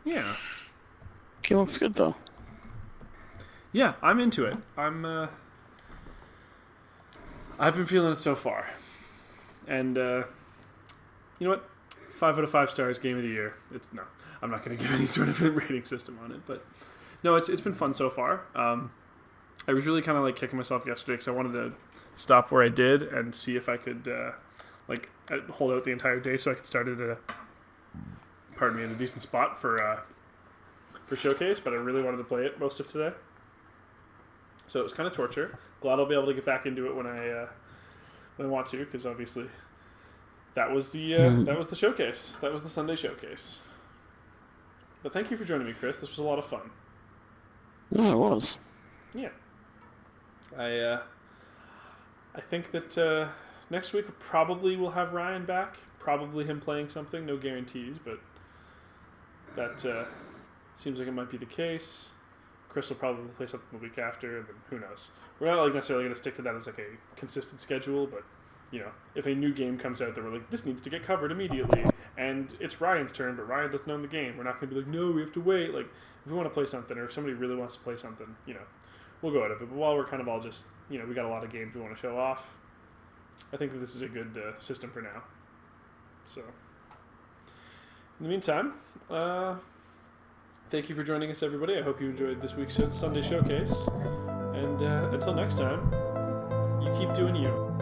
Yeah. Game looks good though. Yeah, I'm into it. I've been feeling it so far. And, you know what? 5 out of 5 stars, game of the year. I'm not going to give any sort of a rating system on it, but no, it's been fun so far. I was really kind of like kicking myself yesterday because I wanted to stop where I did and see if I could hold out the entire day so I could start it at a decent spot for showcase. But I really wanted to play it most of today, so it was kind of torture. Glad I'll be able to get back into it when I want to, because obviously that was the showcase. That was the Sunday showcase. But thank you for joining me, Chris. This was a lot of fun. Yeah, it was. Yeah. I think that next week probably we'll have Ryan back. Probably him playing something. No guarantees, but that seems like it might be the case. Chris will probably play something the week after, and then who knows. We're not like necessarily going to stick to that as like a consistent schedule, but you know, if a new game comes out that we're like, this needs to get covered immediately, and it's Ryan's turn, but Ryan doesn't own the game, we're not going to be like, no, we have to wait. Like, if we want to play something, or if somebody really wants to play something, you know, we'll go out of it. But while we're kind of all just, you know, we got a lot of games we want to show off, I think that this is a good system for now. So, in the meantime, thank you for joining us, everybody. I hope you enjoyed this week's Sunday Showcase. And until next time, you keep doing you.